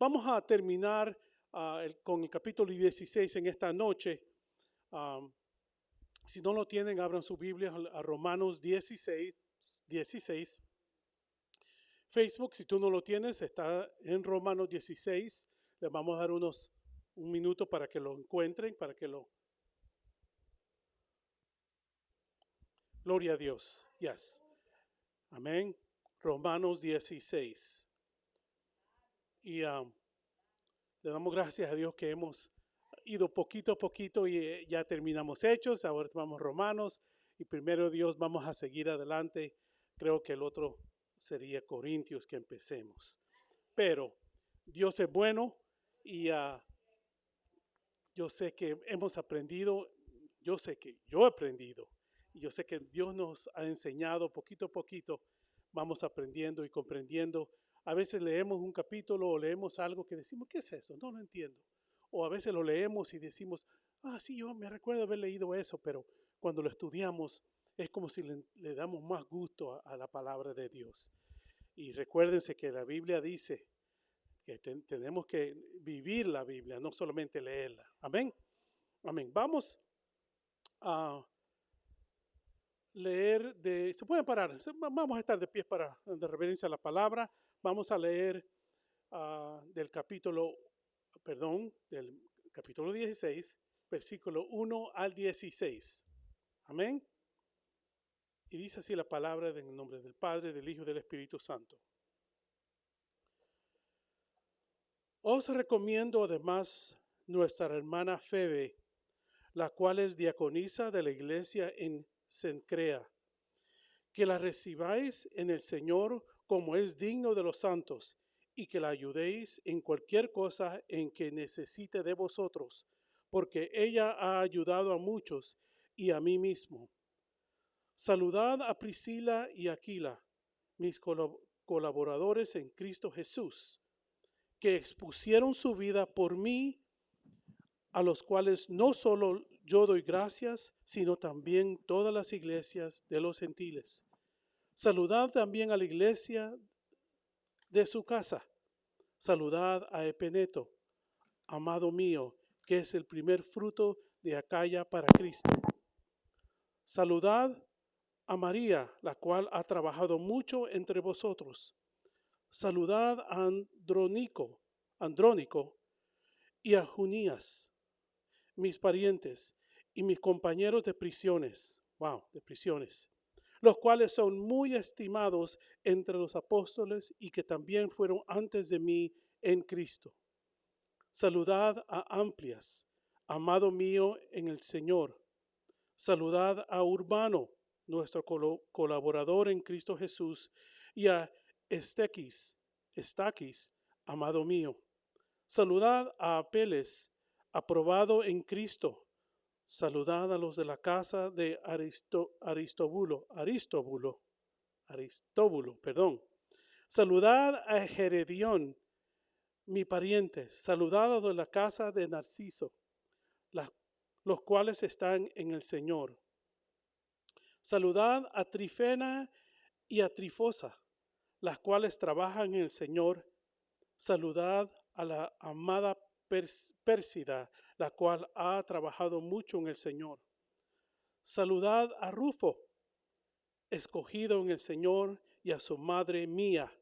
Vamos a terminar con el capítulo 16 en esta noche. Um, si no lo tienen, abran su Biblia a Romanos 16. Facebook, si tú no lo tienes, está en Romanos 16. Les vamos a dar un minuto para que lo encuentren, para que lo... Gloria a Dios. Yes. Amén. Romanos 16. Y le damos gracias a Dios que hemos ido poquito a poquito y ya terminamos Hechos, ahora vamos Romanos y primero Dios vamos a seguir adelante. Creo que el otro sería Corintios que empecemos. Pero Dios es bueno y yo sé que hemos aprendido, yo sé que yo he aprendido y yo sé que Dios nos ha enseñado poquito a poquito, vamos aprendiendo y comprendiendo. A veces leemos un capítulo o leemos algo que decimos, ¿qué es eso? No lo entiendo. O a veces lo leemos y decimos, sí, yo me recuerdo haber leído eso, pero cuando lo estudiamos es como si le damos más gusto a la palabra de Dios. Y recuérdense que la Biblia dice que tenemos que vivir la Biblia, no solamente leerla. Amén. Amén. Vamos a leer se pueden parar, vamos a estar de pies para de reverencia a la palabra. Vamos a leer del capítulo 16, versículo 1 al 16. Amén. Y dice así la palabra en el nombre del Padre, del Hijo y del Espíritu Santo. Os recomiendo además nuestra hermana Febe, la cual es diaconisa de la iglesia en Cencrea, que la recibáis en el Señor como es digno de los santos, y que la ayudéis en cualquier cosa en que necesite de vosotros, porque ella ha ayudado a muchos y a mí mismo. Saludad a Priscila y Aquila, mis colaboradores en Cristo Jesús, que expusieron su vida por mí, a los cuales no solo yo doy gracias, sino también todas las iglesias de los gentiles. Saludad también a la iglesia de su casa. Saludad a Epeneto, amado mío, que es el primer fruto de Acaya para Cristo. Saludad a María, la cual ha trabajado mucho entre vosotros. Saludad a Andrónico y a Junías, mis parientes y mis compañeros de prisiones. De prisiones. Los cuales son muy estimados entre los apóstoles y que también fueron antes de mí en Cristo. Saludad a Amplias, amado mío en el Señor. Saludad a Urbano, nuestro colaborador en Cristo Jesús, y a Estaquis, amado mío. Saludad a Apeles, aprobado en Cristo. Saludad a los de la casa de Aristóbulo. Saludad a Heredión, mi pariente. Saludad a los de la casa de Narciso, los cuales están en el Señor. Saludad a Trifena y a Trifosa, las cuales trabajan en el Señor. Saludad a la amada Pérsida, la cual ha trabajado mucho en el Señor. Saludad a Rufo, escogido en el Señor, y a su madre mía.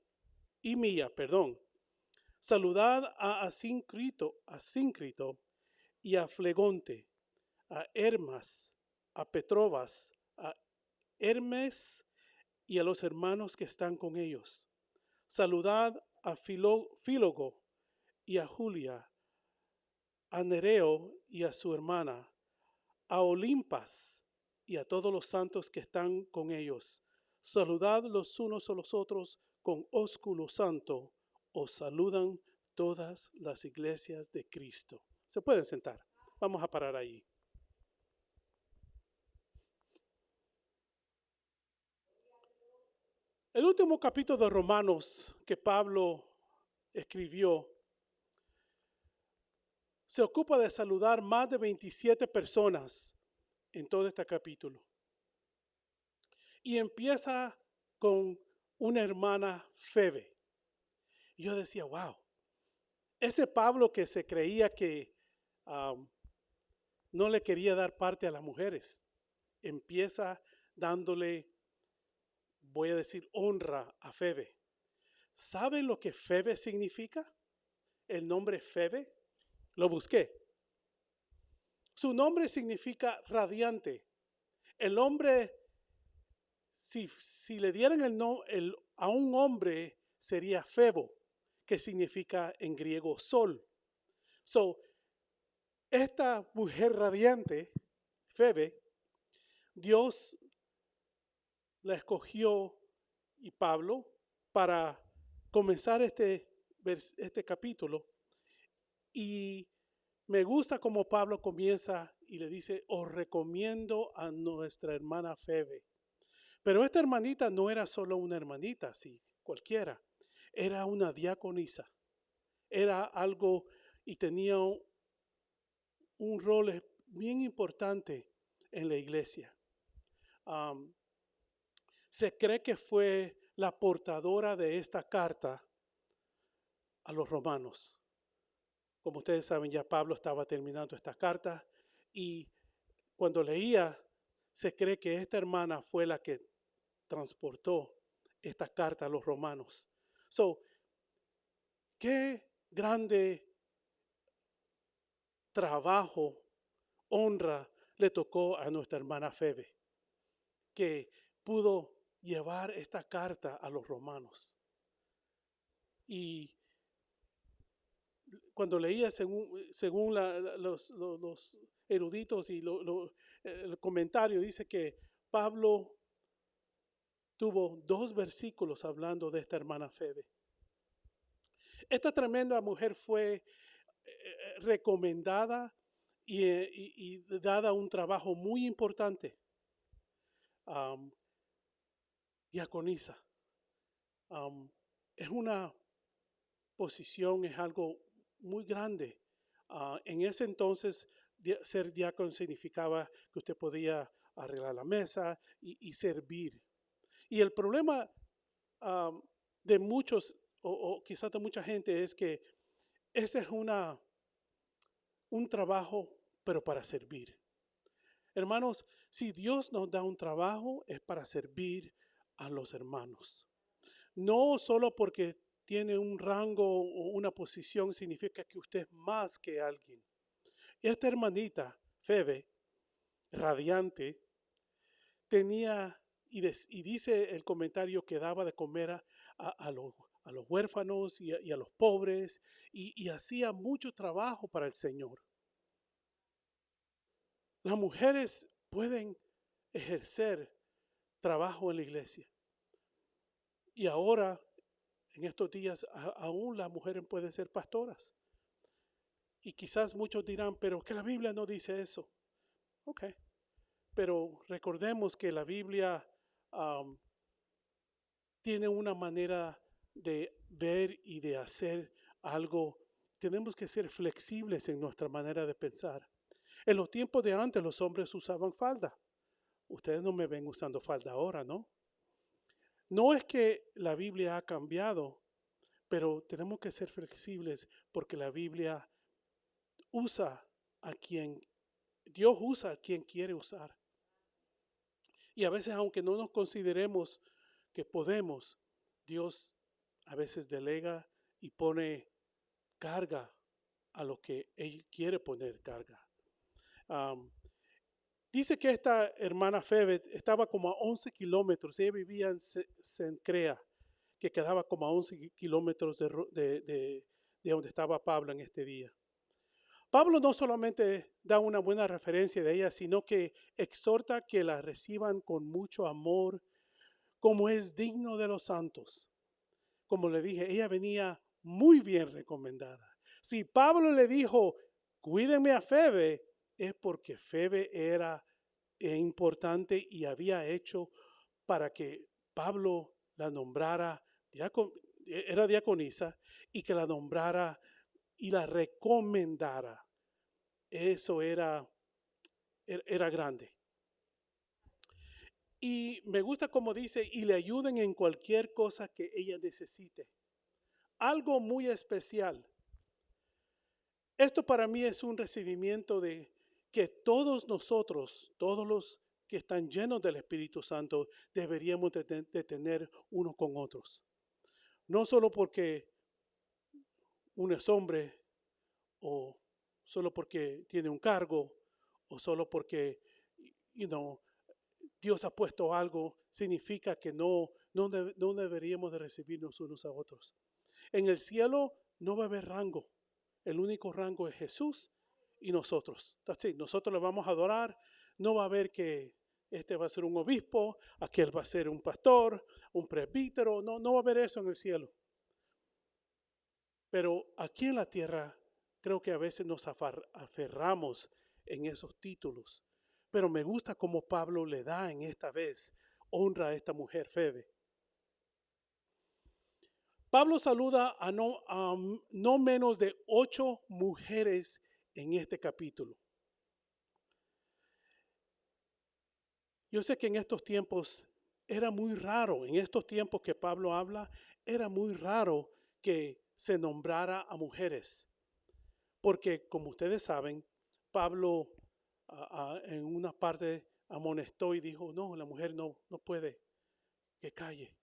Saludad a Asíncrito y a Flegonte, a Hermas, a Petrobas, a Hermes y a los hermanos que están con ellos. Saludad a Fílogo y a Julia, a Nereo y a su hermana, a Olimpas y a todos los santos que están con ellos. Saludad los unos a los otros con ósculo santo. Os saludan todas las iglesias de Cristo. Se pueden sentar. Vamos a parar ahí. El último capítulo de Romanos que Pablo escribió se ocupa de saludar más de 27 personas en todo este capítulo. Y empieza con una hermana Febe. Y yo decía, wow, ese Pablo que se creía que um, no le quería dar parte a las mujeres, empieza dándole, voy a decir, honra a Febe. ¿Saben lo que Febe significa? El nombre Febe, lo busqué. Su nombre significa radiante. El hombre, si le dieran a un hombre, sería Febo, que significa en griego sol. So, esta mujer radiante, Febe, Dios la escogió y Pablo para comenzar este capítulo. Y me gusta como Pablo comienza y le dice, os recomiendo a nuestra hermana Febe. Pero esta hermanita no era solo una hermanita, así, cualquiera. Era una diaconisa. Era algo y tenía un rol bien importante en la iglesia. Um, se cree que fue la portadora de esta carta a los romanos. Como ustedes saben, ya Pablo estaba terminando esta carta y cuando leía, se cree que esta hermana fue la que transportó esta carta a los romanos. So, qué grande trabajo, honra le tocó a nuestra hermana Febe, que pudo llevar esta carta a los romanos. Y cuando leía según los eruditos y el comentario, dice que Pablo tuvo 2 versículos hablando de esta hermana Febe. Esta tremenda mujer fue recomendada y dada un trabajo muy importante. Diaconisa. Es una posición, es algo muy grande. En ese entonces, ser diácono significaba que usted podía arreglar la mesa y servir. Y el problema de muchos, o quizás de mucha gente, es que ese es un trabajo, pero para servir. Hermanos, si Dios nos da un trabajo, es para servir a los hermanos. No solo porque tiene un rango o una posición significa que usted es más que alguien. Esta hermanita, Febe, radiante, tenía, y dice el comentario que daba de comer a los huérfanos y a los pobres, y hacía mucho trabajo para el Señor. Las mujeres pueden ejercer trabajo en la iglesia. Y ahora, en estos días, aún las mujeres pueden ser pastoras. Y quizás muchos dirán, pero que la Biblia no dice eso. Ok, pero recordemos que la Biblia tiene una manera de ver y de hacer algo. Tenemos que ser flexibles en nuestra manera de pensar. En los tiempos de antes los hombres usaban falda. Ustedes no me ven usando falda ahora, ¿no? No es que la Biblia ha cambiado, pero tenemos que ser flexibles porque la Biblia usa a quien, Dios usa a quien quiere usar. Y a veces, aunque no nos consideremos que podemos, Dios a veces delega y pone carga a lo que Él quiere poner carga. Dice que esta hermana Febe estaba como a 11 kilómetros, ella vivía en Cencrea, que quedaba como a 11 kilómetros de donde estaba Pablo en este día. Pablo no solamente da una buena referencia de ella, sino que exhorta que la reciban con mucho amor, como es digno de los santos. Como le dije, ella venía muy bien recomendada. Si Pablo le dijo, cuídenme a Febe, es porque Febe era importante y había hecho para que Pablo la nombrara, era diaconisa, y que la nombrara y la recomendara. Eso era grande. Y me gusta como dice, y le ayuden en cualquier cosa que ella necesite. Algo muy especial. Esto para mí es un recibimiento de que todos nosotros, todos los que están llenos del Espíritu Santo, deberíamos de tener unos con otros. No solo porque uno es hombre o solo porque tiene un cargo o solo porque, you know, Dios ha puesto algo, significa que no deberíamos de recibirnos unos a otros. En el cielo no va a haber rango. El único rango es Jesús y nosotros. That's it. Nosotros le vamos a adorar. No va a haber que este va a ser un obispo, aquel va a ser un pastor, un presbítero. No, no va a haber eso en el cielo. Pero aquí en la tierra creo que a veces nos aferramos en esos títulos. Pero me gusta cómo Pablo le da en esta vez honra a esta mujer Febe. Pablo saluda a no menos de 8 mujeres en este capítulo. Yo sé que en estos tiempos era muy raro, en estos tiempos que Pablo habla, era muy raro que se nombrara a mujeres. Porque como ustedes saben, Pablo en una parte amonestó y dijo, no, la mujer no puede, que calle.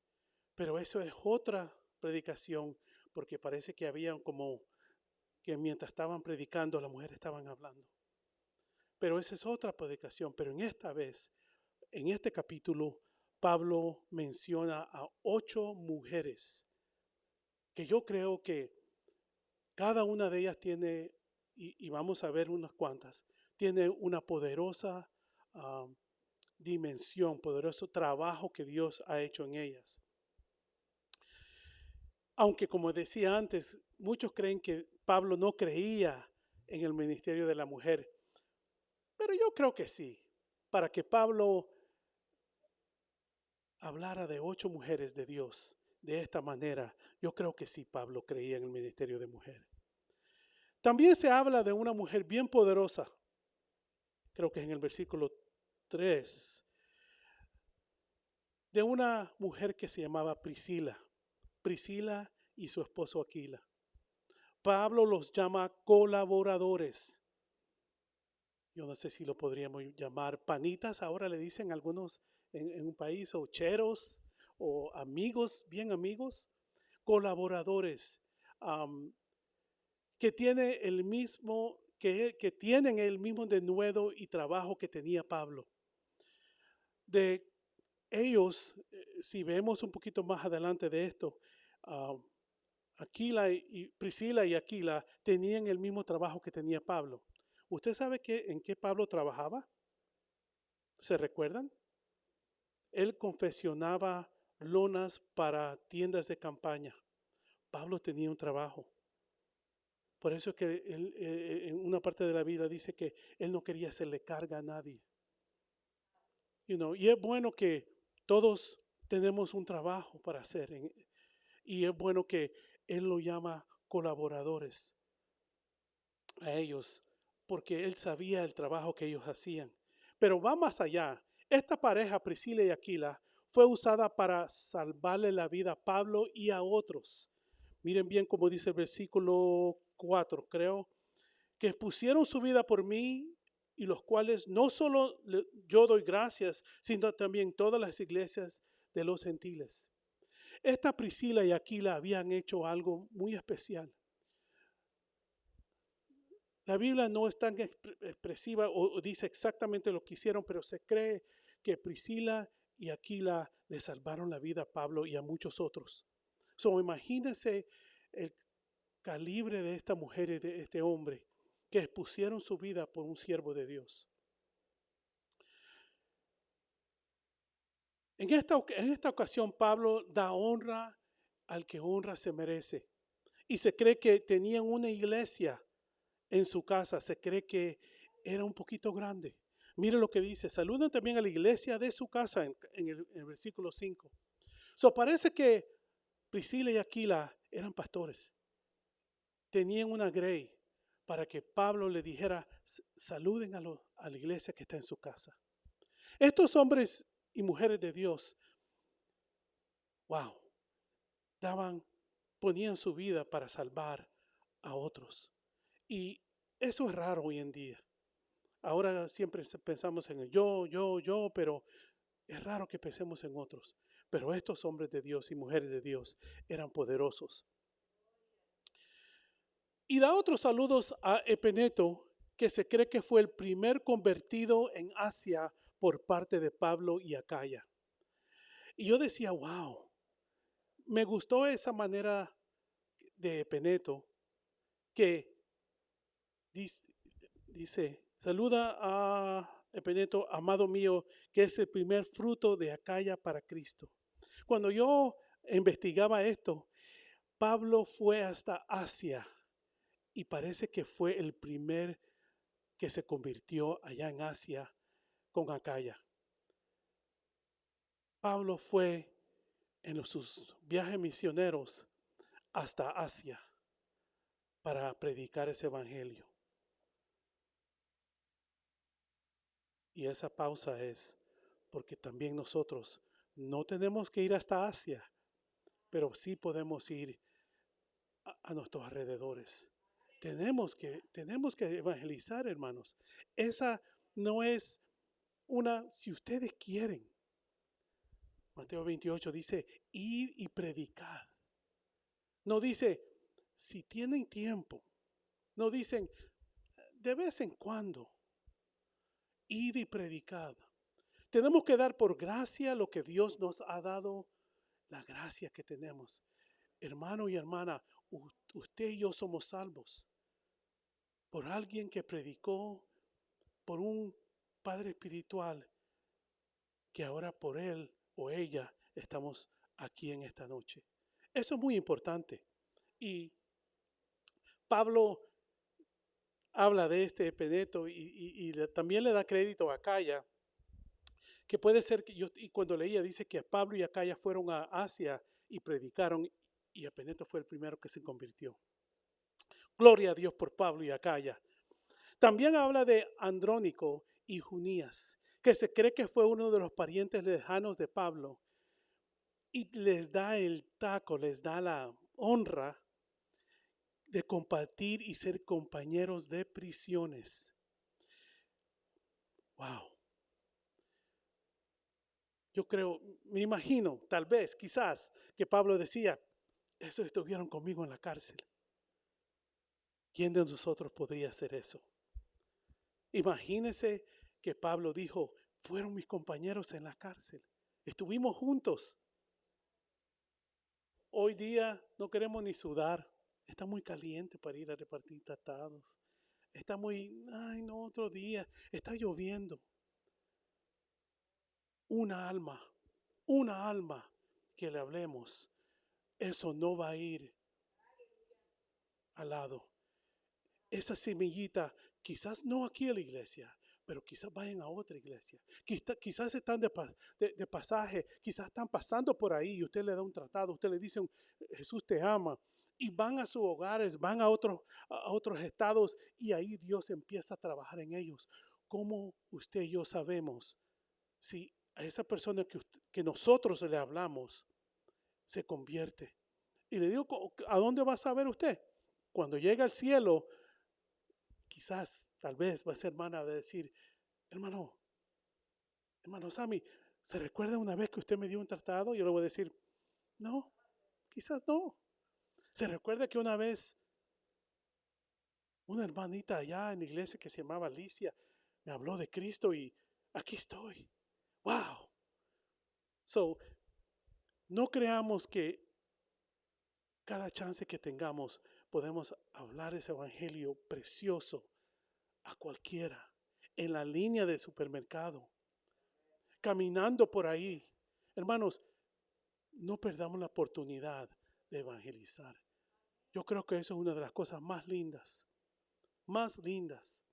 Pero eso es otra predicación, porque parece que había como que mientras estaban predicando, las mujeres estaban hablando. Pero esa es otra predicación. Pero en esta vez, en este capítulo, Pablo menciona a 8 mujeres, que yo creo que cada una de ellas tiene, y vamos a ver unas cuantas, tiene una poderosa dimensión, poderoso trabajo que Dios ha hecho en ellas. Aunque como decía antes, muchos creen que Pablo no creía en el ministerio de la mujer, pero yo creo que sí. Para que Pablo hablara de 8 mujeres de Dios de esta manera, yo creo que sí Pablo creía en el ministerio de mujer. También se habla de una mujer bien poderosa, creo que es en el versículo 3, de una mujer que se llamaba Priscila y su esposo Aquila. Pablo los llama colaboradores. Yo no sé si lo podríamos llamar panitas, ahora le dicen algunos en un país, o cheros, o amigos, bien amigos, colaboradores, que tiene el mismo, que tienen el mismo denuedo y trabajo que tenía Pablo. De ellos, si vemos un poquito más adelante de esto, Aquila y Priscila y Aquila tenían el mismo trabajo que tenía Pablo. ¿Usted sabe en qué Pablo trabajaba? ¿Se recuerdan? Él confeccionaba lonas para tiendas de campaña. Pablo tenía un trabajo. Por eso es que él, en una parte de la Biblia dice que él no quería hacerle carga a nadie. Y es bueno que todos tenemos un trabajo para hacer. Y es bueno que él lo llama colaboradores a ellos, porque él sabía el trabajo que ellos hacían. Pero va más allá. Esta pareja, Priscila y Aquila, fue usada para salvarle la vida a Pablo y a otros. Miren bien como dice el versículo 4, creo, que pusieron su vida por mí y los cuales no solo yo doy gracias, sino también todas las iglesias de los gentiles. Esta Priscila y Aquila habían hecho algo muy especial. La Biblia no es tan expresiva o dice exactamente lo que hicieron, pero se cree que Priscila y Aquila le salvaron la vida a Pablo y a muchos otros. Imagínense el calibre de esta mujer y de este hombre que expusieron su vida por un siervo de Dios. En esta ocasión Pablo da honra al que honra se merece. Y se cree que tenían una iglesia en su casa, se cree que era un poquito grande. Mire lo que dice, saludan también a la iglesia de su casa en el versículo 5. Parece que Priscila y Aquila eran pastores. Tenían una grey para que Pablo le dijera, saluden a la iglesia que está en su casa. Estos hombres y mujeres de Dios, wow, ponían su vida para salvar a otros. Y eso es raro hoy en día. Ahora siempre pensamos en el yo, pero es raro que pensemos en otros. Pero estos hombres de Dios y mujeres de Dios eran poderosos. Y da otros saludos a Epeneto, que se cree que fue el primer convertido en Asia por parte de Pablo y Acaya. Y yo decía, wow, me gustó esa manera de Epeneto, que dice, saluda a Epeneto, amado mío, que es el primer fruto de Acaya para Cristo. Cuando yo investigaba esto, Pablo fue hasta Asia y parece que fue el primer que se convirtió allá en Asia con Acaya. Pablo fue en sus viajes misioneros hasta Asia para predicar ese evangelio. Y esa pausa es porque también nosotros no tenemos que ir hasta Asia, pero sí podemos ir a nuestros alrededores. Tenemos que evangelizar, hermanos. Esa no es si ustedes quieren. Mateo 28 dice, id y predicad. No dice, si tienen tiempo. No dicen, de vez en cuando, id y predicad. Tenemos que dar por gracia lo que Dios nos ha dado, la gracia que tenemos. Hermano y hermana, usted y yo somos salvos por alguien que predicó, por un padre espiritual, que ahora por él o ella estamos aquí en esta noche. Eso es muy importante. Y Pablo habla de este Epeneto y también le da crédito a Acaya, que puede ser que y cuando leía dice que Pablo y Acaya fueron a Asia y predicaron y Epeneto fue el primero que se convirtió. Gloria a Dios por Pablo y Acaya. También habla de Andrónico y Junías, que se cree que fue uno de los parientes lejanos de Pablo y les da el taco, les da la honra de compartir y ser compañeros de prisiones. Wow. Yo creo, me imagino, tal vez, quizás, que Pablo decía, esos estuvieron conmigo en la cárcel. ¿Quién de nosotros podría hacer eso? Imagínense que Pablo dijo, fueron mis compañeros en la cárcel. Estuvimos juntos. Hoy día no queremos ni sudar. Está muy caliente para ir a repartir tratados. Está muy, ay no, otro día. Está lloviendo. Una alma que le hablemos. Eso no va a ir al lado. Esa semillita, quizás no aquí en la iglesia, pero quizás vayan a otra iglesia. Quizás están de pasaje, quizás están pasando por ahí y usted le da un tratado, usted le dice, Jesús te ama. Y van a sus hogares, van a otros estados y ahí Dios empieza a trabajar en ellos. ¿Cómo usted y yo sabemos si a esa persona que nosotros le hablamos se convierte? Y le digo, ¿a dónde va a saber usted? Cuando llega al cielo, quizás, tal vez va a ser hermana de decir, hermano, hermano Sammy, ¿se recuerda una vez que usted me dio un tratado? Yo le voy a decir, no, quizás no. ¿Se recuerda que una vez una hermanita allá en la iglesia que se llamaba Alicia me habló de Cristo y aquí estoy? Wow. So, no creamos que cada chance que tengamos podemos hablar ese evangelio precioso a cualquiera en la línea del supermercado, caminando por ahí. Hermanos, no perdamos la oportunidad de evangelizar. Yo creo que eso es una de las cosas más lindas, más lindas.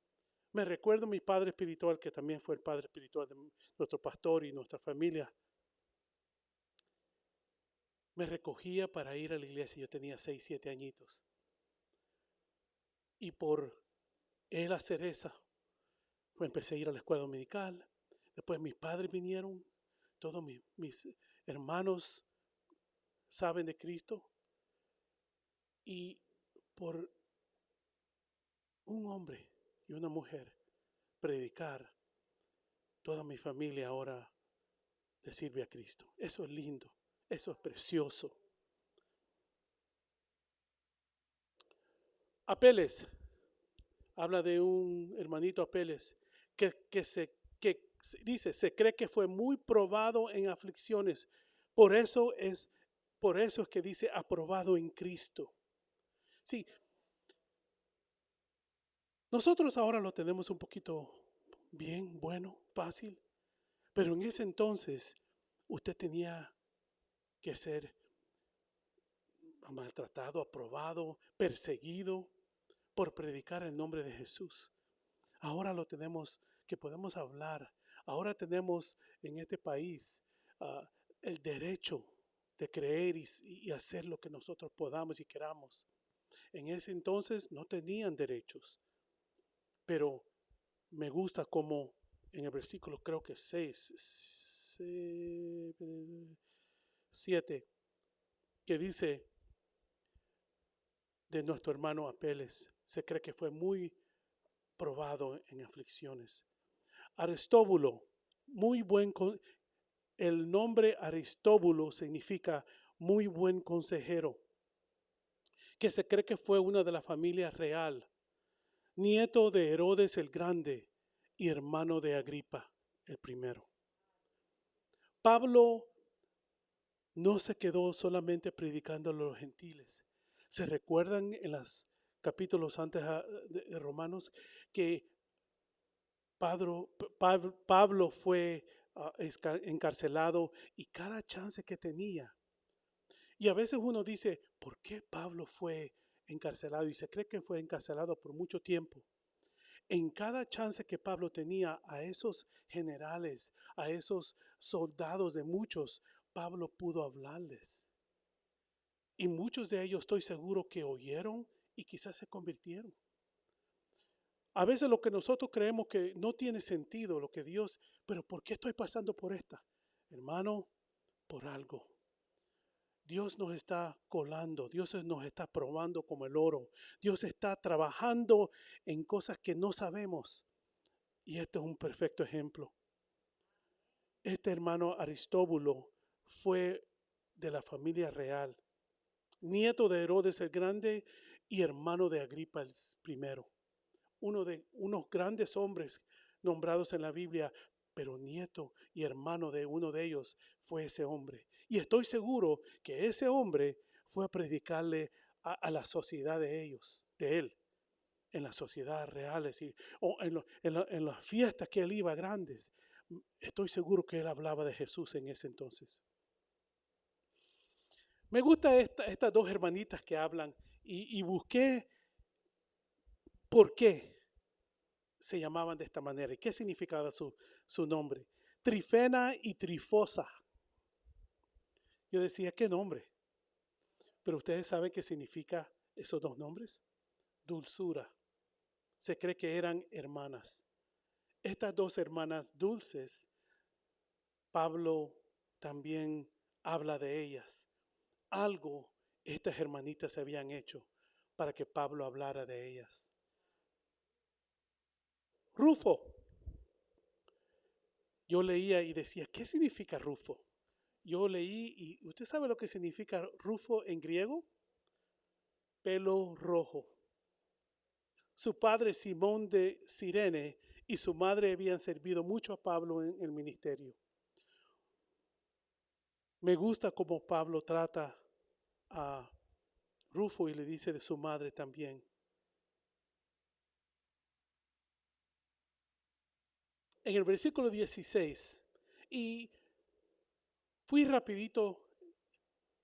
Me recuerdo mi padre espiritual, que también fue el padre espiritual de nuestro pastor y nuestra familia. Me recogía para ir a la iglesia, yo tenía 6, 7 añitos. Y por él hacer esa, pues empecé a ir a la escuela dominical. Después mis padres vinieron, todos mis hermanos saben de Cristo. Y por hombre y una mujer predicar, toda mi familia ahora le sirve a Cristo. Eso es lindo, eso es precioso. Apeles, habla de un hermanito Apeles que dice, se cree que fue muy probado en aflicciones. Por eso es, por eso es que dice aprobado en Cristo. Sí, nosotros ahora lo tenemos un poquito bien, bueno, fácil, pero en ese entonces usted tenía que ser maltratado, aprobado, perseguido por predicar el nombre de Jesús. Ahora lo tenemos que podemos hablar. Ahora tenemos en este país uh, el derecho de creer y hacer lo que nosotros podamos y queramos. En ese entonces no tenían derechos, pero me gusta como en el versículo creo que 7, que dice de nuestro hermano Apeles, se cree que fue muy probado en aflicciones. Aristóbulo, muy buen, el nombre Aristóbulo significa muy buen consejero, que se cree que fue una de la familia real, nieto de Herodes el Grande y hermano de Agripa el primero. Pablo no se quedó solamente predicando a los gentiles. ¿Se recuerdan en los capítulos antes de Romanos que Pablo fue encarcelado y cada chance que tenía? Y a veces uno dice, ¿por qué Pablo fue encarcelado? Y se cree que fue encarcelado por mucho tiempo. En cada chance que Pablo tenía a esos generales, a esos soldados de muchos, Pablo pudo hablarles. Y muchos de ellos estoy seguro que oyeron y quizás se convirtieron. A veces lo que nosotros creemos que no tiene sentido, lo que Dios, pero ¿por qué estoy pasando por esta? Hermano, por algo. Dios nos está colando, Dios nos está probando como el oro. Dios está trabajando en cosas que no sabemos. Y este es un perfecto ejemplo. Este hermano Aristóbulo fue de la familia real, nieto de Herodes el Grande y hermano de Agripa el primero. Uno de unos grandes hombres nombrados en la Biblia, pero nieto y hermano de uno de ellos fue ese hombre. Y estoy seguro que ese hombre fue a predicarle a la sociedad de ellos, de él, en las sociedades reales o en las fiestas que él iba grandes. Estoy seguro que él hablaba de Jesús en ese entonces. Me gusta estas dos hermanitas que hablan y busqué por qué se llamaban de esta manera y qué significaba su nombre. Trifena y Trifosa. Yo decía, ¿qué nombre? Pero ustedes saben qué significa esos dos nombres. Dulzura. Se cree que eran hermanas. Estas dos hermanas dulces, Pablo también habla de ellas. Algo estas hermanitas se habían hecho para que Pablo hablara de ellas. Rufo. Yo leía y decía, ¿qué significa Rufo? Yo leí y ¿usted sabe lo que significa Rufo en griego? Pelo rojo. Su padre Simón de Cirene y su madre habían servido mucho a Pablo en el ministerio. Me gusta cómo Pablo trata a Rufo y le dice de su madre también. En el versículo 16, y fui rapidito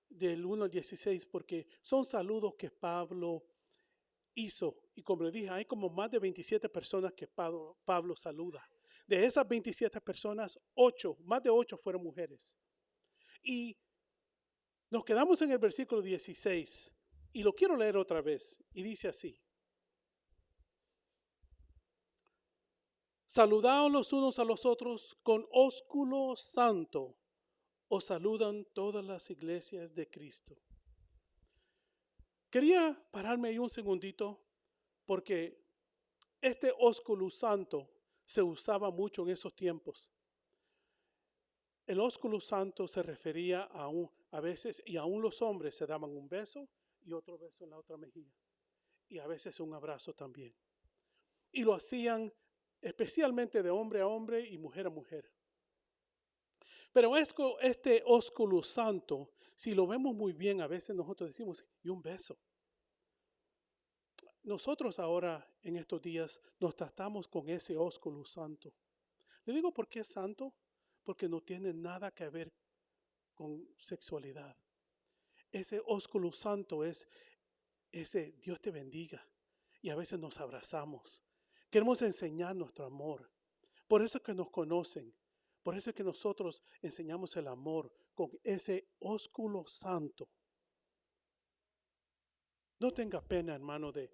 del 1 al 16 porque son saludos que Pablo hizo. Y como le dije, hay como más de 27 personas que Pablo saluda. De esas 27 personas, más de 8 fueron mujeres. Y nos quedamos en el versículo 16 y lo quiero leer otra vez. Y dice así. Saludaos los unos a los otros con ósculo santo. Os saludan todas las iglesias de Cristo. Quería pararme ahí un segundito porque Este ósculo santo se usaba mucho en esos tiempos. El ósculo santo se refería a veces, y aún los hombres se daban un beso y otro beso en la otra mejilla. Y a veces un abrazo también. Y lo hacían especialmente de hombre a hombre y mujer a mujer. Pero este ósculo santo, si lo vemos muy bien, a veces nosotros decimos, y un beso. Nosotros ahora, en estos días, nos tratamos con ese ósculo santo. Le digo por qué es santo, porque no tiene nada que ver con sexualidad. Ese ósculo santo es ese Dios te bendiga. Y a veces nos abrazamos. Queremos enseñar nuestro amor. Por eso es que nos conocen. Por eso es que nosotros enseñamos el amor con ese ósculo santo. No tenga pena, hermano, de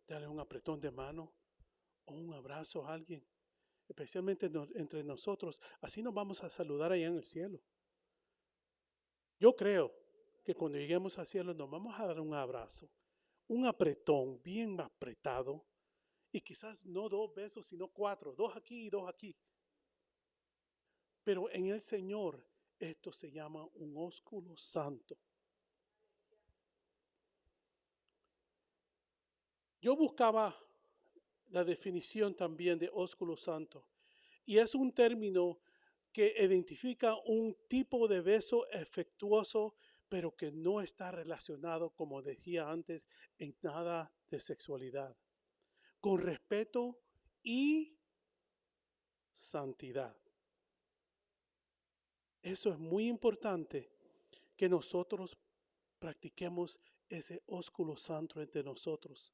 darle un apretón de mano o un abrazo a alguien, especialmente entre nosotros. Así nos vamos a saludar allá en el cielo. Yo creo que cuando lleguemos al cielo nos vamos a dar un abrazo, un apretón bien apretado, y quizás no 2 besos, sino 4, 2 aquí y 2 aquí. Pero en el Señor esto se llama un ósculo santo. Yo buscaba la definición también de ósculo santo, y es un término que identifica un tipo de beso efectuoso, pero que no está relacionado, como decía antes, en nada de sexualidad, con respeto y santidad. Eso es muy importante, que nosotros practiquemos ese ósculo santo entre nosotros.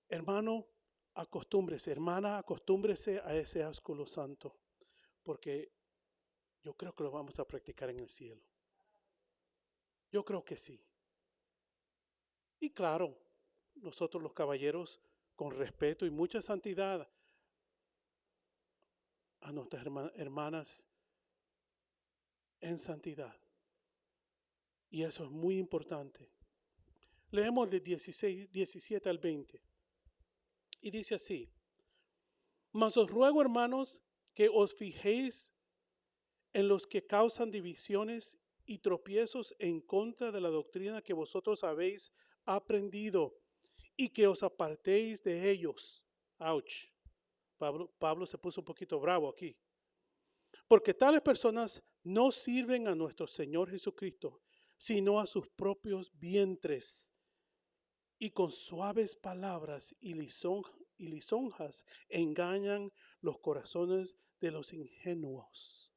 Hermano, acostúmbrese, hermana, acostúmbrese a ese ósculo santo, porque yo creo que lo vamos a practicar en el cielo. Yo creo que sí. Y claro, nosotros los caballeros, con respeto y mucha santidad a nuestras hermanas en santidad. Y eso es muy importante. Leemos de 17 al 20. Y dice así: Mas os ruego, hermanos, que os fijéis en los que causan divisiones y tropiezos en contra de la doctrina que vosotros habéis aprendido, y que os apartéis de ellos. Ouch. Pablo se puso un poquito bravo aquí. Porque tales personas no sirven a nuestro Señor Jesucristo, sino a sus propios vientres, y con suaves palabras y lisonjas engañan los corazones de los ingenuos.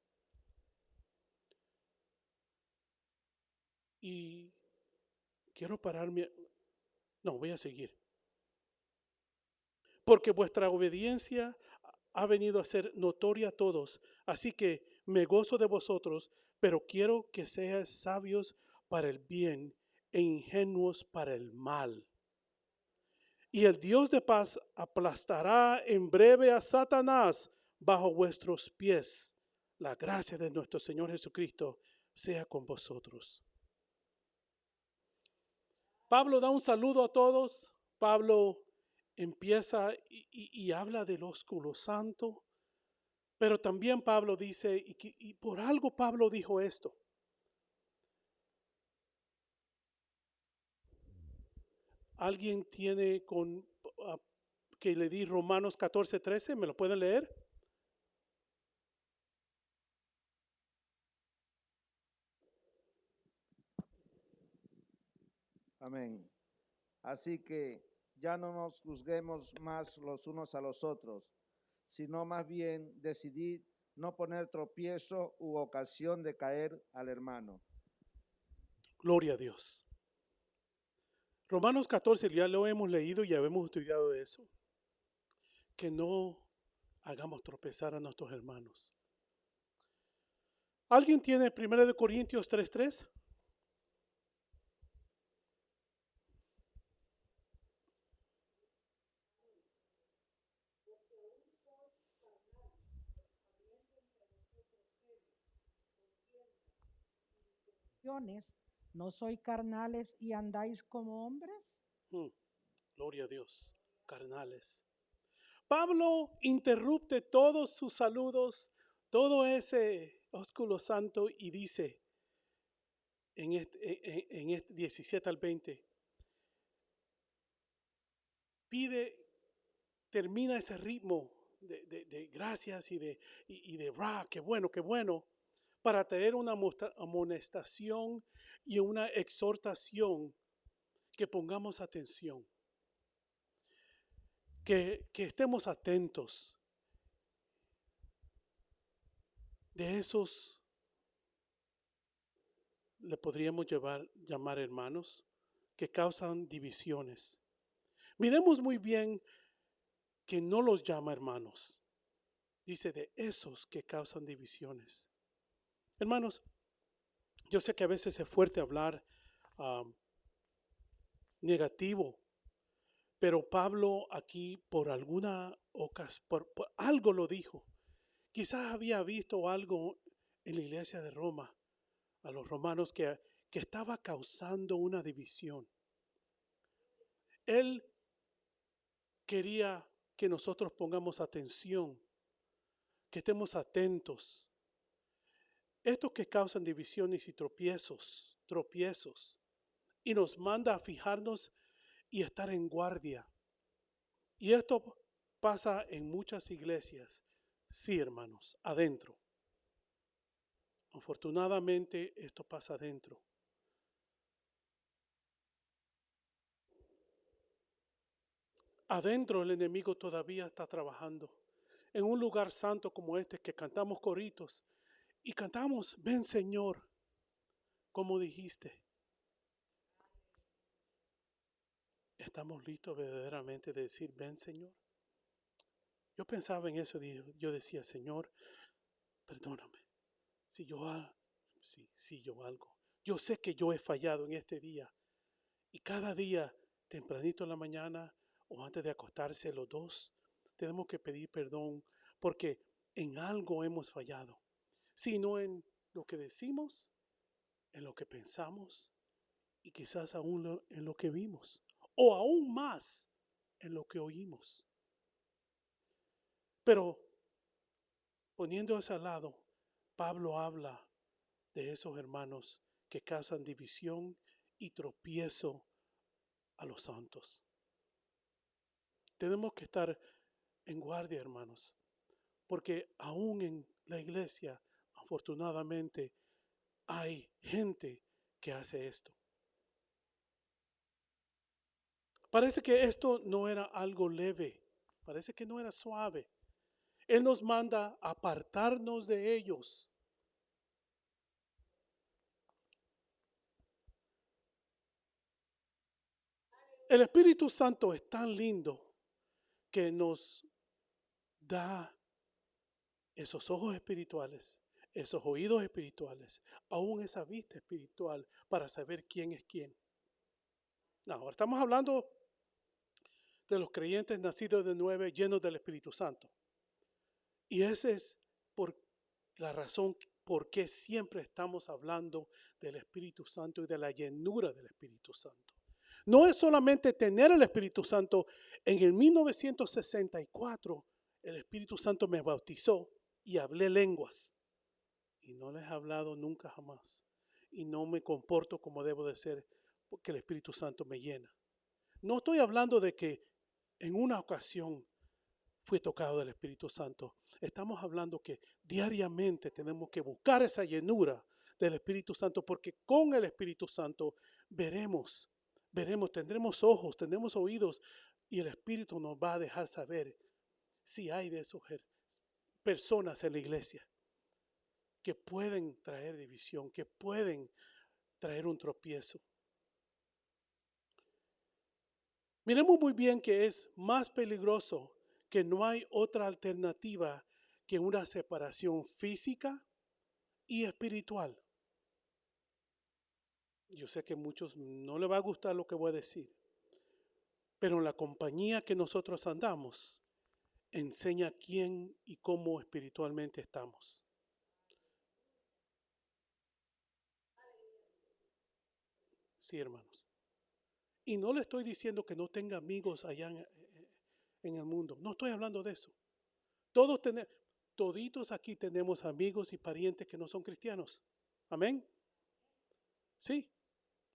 Y quiero pararme, no, voy a seguir. Porque vuestra obediencia ha venido a ser notoria a todos, así que me gozo de vosotros, pero quiero que seáis sabios para el bien e ingenuos para el mal. Y el Dios de paz aplastará en breve a Satanás bajo vuestros pies. La gracia de nuestro Señor Jesucristo sea con vosotros. Pablo da un saludo a todos. Pablo empieza y habla del ósculo santo. Pero también Pablo dice, y por algo Pablo dijo esto. ¿Alguien tiene que le di Romanos 14:13? ¿Me lo pueden leer? Amén. Así que ya no nos juzguemos más los unos a los otros, sino más bien decidid no poner tropiezo u ocasión de caer al hermano. Gloria a Dios. Romanos 14 ya lo hemos leído y ya hemos estudiado eso. Que no hagamos tropezar a nuestros hermanos. ¿Alguien tiene 1 Corintios 3:3? ¿No soy carnales y andáis como hombres? Gloria a Dios. Carnales. Pablo interrumpe todos sus saludos, todo ese ósculo santo y dice en este 17 al 20, pide, termina ese ritmo de gracias y de qué bueno, para tener una amonestación y una exhortación que pongamos atención, que estemos atentos de esos, le podríamos llamar hermanos, que causan divisiones. Miremos muy bien que no los llama hermanos, dice de esos que causan divisiones. Hermanos, yo sé que a veces es fuerte hablar um, negativo, pero Pablo aquí por alguna ocasión, por algo lo dijo. Quizás había visto algo en la iglesia de Roma, a los romanos, que estaba causando una división. Él quería que nosotros pongamos atención, que estemos atentos. Estos que causan divisiones y tropiezos, y nos manda a fijarnos y estar en guardia. Y esto pasa en muchas iglesias, sí, hermanos, adentro. Afortunadamente esto pasa adentro. Adentro el enemigo todavía está trabajando. En un lugar santo como este que cantamos coritos y cantamos, ven Señor, como dijiste. ¿Estamos listos verdaderamente de decir, ven Señor? Yo pensaba en eso, yo decía, Señor, perdóname si yo algo. Yo sé que yo he fallado en este día y cada día, tempranito en la mañana o antes de acostarse los dos, tenemos que pedir perdón porque en algo hemos fallado. Si no en lo que decimos, en lo que pensamos y quizás aún en lo que vimos o aún más en lo que oímos. Pero poniendo eso al lado, Pablo habla de esos hermanos que causan división y tropiezo a los santos. Tenemos que estar en guardia, hermanos, porque aún en la iglesia, afortunadamente, hay gente que hace esto. Parece que esto no era algo leve, parece que no era suave. Él nos manda a apartarnos de ellos. El Espíritu Santo es tan lindo que nos da esos ojos espirituales, esos oídos espirituales, aún esa vista espiritual para saber quién es quién. No, ahora estamos hablando de los creyentes nacidos de nuevo, llenos del Espíritu Santo. Y esa es por la razón por qué siempre estamos hablando del Espíritu Santo y de la llenura del Espíritu Santo. No es solamente tener el Espíritu Santo. En el 1964, el Espíritu Santo me bautizó y hablé lenguas. Y no les he hablado nunca jamás. Y no me comporto como debo de ser porque el Espíritu Santo me llena. No estoy hablando de que en una ocasión fui tocado del Espíritu Santo. Estamos hablando que diariamente tenemos que buscar esa llenura del Espíritu Santo porque con el Espíritu Santo veremos, tendremos ojos, tendremos oídos y el Espíritu nos va a dejar saber si hay de esas personas en la iglesia que pueden traer división, que pueden traer un tropiezo. Miremos muy bien que es más peligroso, que no hay otra alternativa que una separación física y espiritual. Yo sé que a muchos no les va a gustar lo que voy a decir, pero en la compañía que nosotros andamos enseña quién y cómo espiritualmente estamos. Sí, hermanos. Y no le estoy diciendo que no tenga amigos allá en el mundo. No estoy hablando de eso. Toditos aquí tenemos amigos y parientes que no son cristianos. Amén. Sí,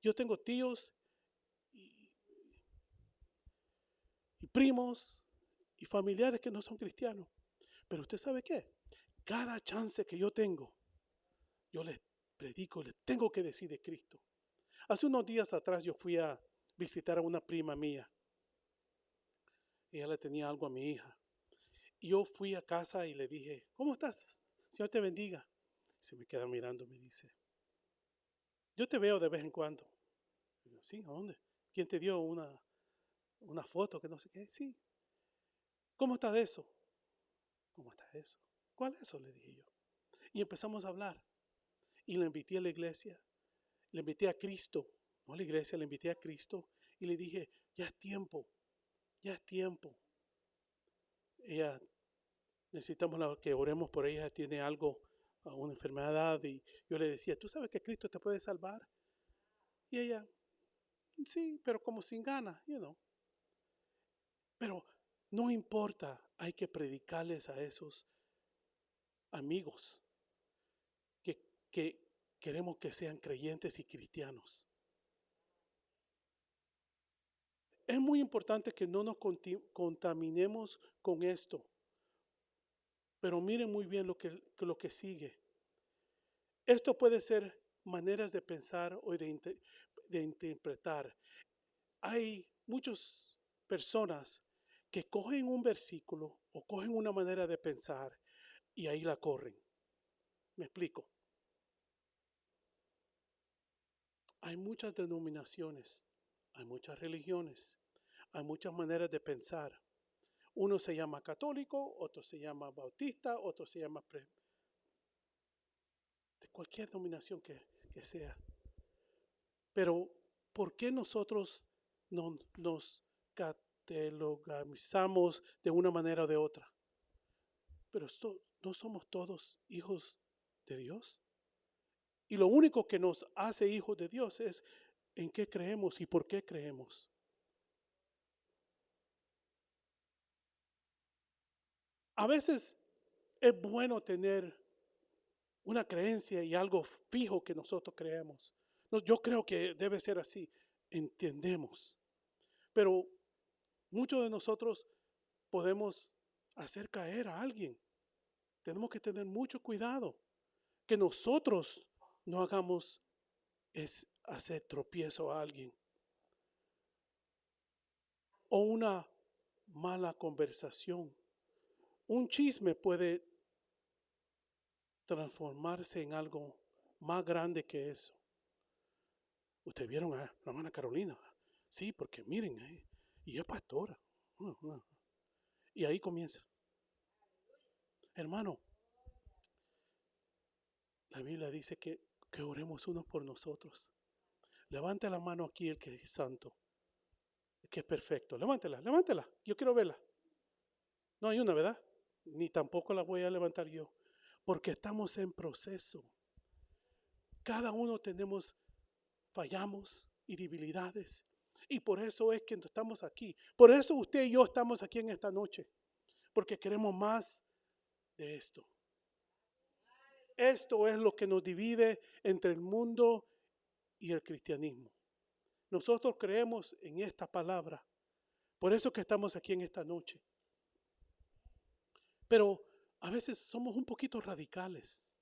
yo tengo tíos y, y primos y familiares que no son cristianos. Pero usted sabe qué, cada chance que yo tengo, yo les predico, les tengo que decir de Cristo. Hace unos días atrás yo fui a visitar a una prima mía. Ella le tenía algo a mi hija. Y yo fui a casa y le dije, ¿cómo estás? Señor te bendiga. Se me queda mirando y me dice, yo te veo de vez en cuando. Digo, sí, ¿a dónde? ¿Quién te dio una foto que no sé qué? Sí. ¿Cómo está eso? ¿Cómo está eso? ¿Cuál es eso? Le dije yo. Y empezamos a hablar. Y le invité a la iglesia. Le invité a Cristo. No a la iglesia, le invité a Cristo. Y le dije, ya es tiempo. Ya es tiempo. Ella, necesitamos que oremos por ella. Tiene algo, una enfermedad. Y yo le decía, ¿tú sabes que Cristo te puede salvar? Y ella, sí, pero como sin ganas, Pero no importa, hay que predicarles a esos amigos que, que queremos que sean creyentes y cristianos. Es muy importante que no nos contaminemos con esto, pero miren muy bien lo que sigue. Esto puede ser maneras de pensar o de interpretar. Hay muchas personas que cogen un versículo o cogen una manera de pensar y ahí la corren. Me explico. Hay muchas denominaciones, hay muchas religiones, hay muchas maneras de pensar. Uno se llama católico, otro se llama bautista, otro se llama de cualquier denominación que sea. Pero, ¿por qué nosotros no nos catalogamos de una manera o de otra? Pero no somos todos hijos de Dios. Y lo único que nos hace hijos de Dios es en qué creemos y por qué creemos. A veces es bueno tener una creencia y algo fijo que nosotros creemos. No, yo creo que debe ser así. Entendemos. Pero muchos de nosotros podemos hacer caer a alguien. Tenemos que tener mucho cuidado. Que nosotros no hagamos es hacer tropiezo a alguien. O una mala conversación. Un chisme puede transformarse en algo más grande que eso. Ustedes vieron a la hermana Carolina. Sí, porque miren, y es pastora. Y ahí comienza. Hermano, la Biblia dice que oremos unos por nosotros. Levante la mano aquí el que es santo, el que es perfecto. Levántela, levántela. Yo quiero verla. No hay una, ¿verdad? Ni tampoco la voy a levantar yo. Porque estamos en proceso. Cada uno fallamos y debilidades. Y por eso es que estamos aquí. Por eso usted y yo estamos aquí en esta noche. Porque queremos más de esto. Esto es lo que nos divide entre el mundo y el cristianismo. Nosotros creemos en esta palabra. Por eso que estamos aquí en esta noche. Pero a veces somos un poquito radicales.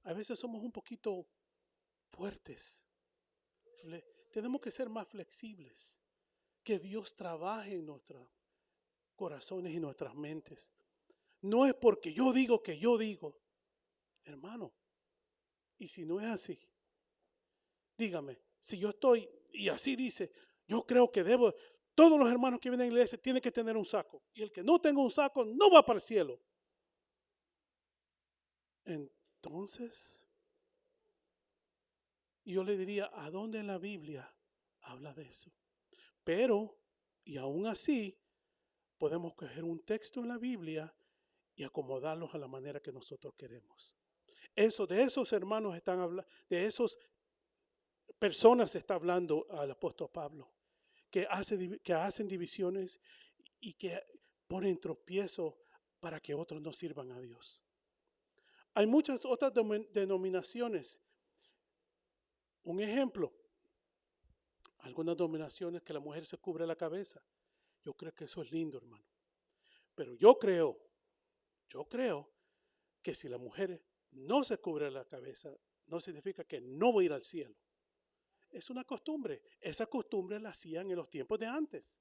A veces somos un poquito fuertes. Tenemos que ser más flexibles. Que Dios trabaje en nuestros corazones y nuestras mentes. No es porque yo digo que yo digo, hermano. Y si no es así, dígame, si yo estoy, y así dice, yo creo que todos los hermanos que vienen a la iglesia tienen que tener un saco. Y el que no tenga un saco no va para el cielo. Entonces, yo le diría, ¿a dónde en la Biblia habla de eso? Pero, y aún así, podemos coger un texto en la Biblia y acomodarlos a la manera que nosotros queremos. De esos hermanos están hablando, de esas personas está hablando al apóstol Pablo, que hacen divisiones y que ponen tropiezo para que otros no sirvan a Dios. Hay muchas otras denominaciones. Un ejemplo, algunas denominaciones que la mujer se cubre la cabeza. Yo creo que eso es lindo, hermano. Pero yo creo que si la mujer no se cubre la cabeza, no significa que no va a ir al cielo. Es una costumbre. Esa costumbre la hacían en los tiempos de antes.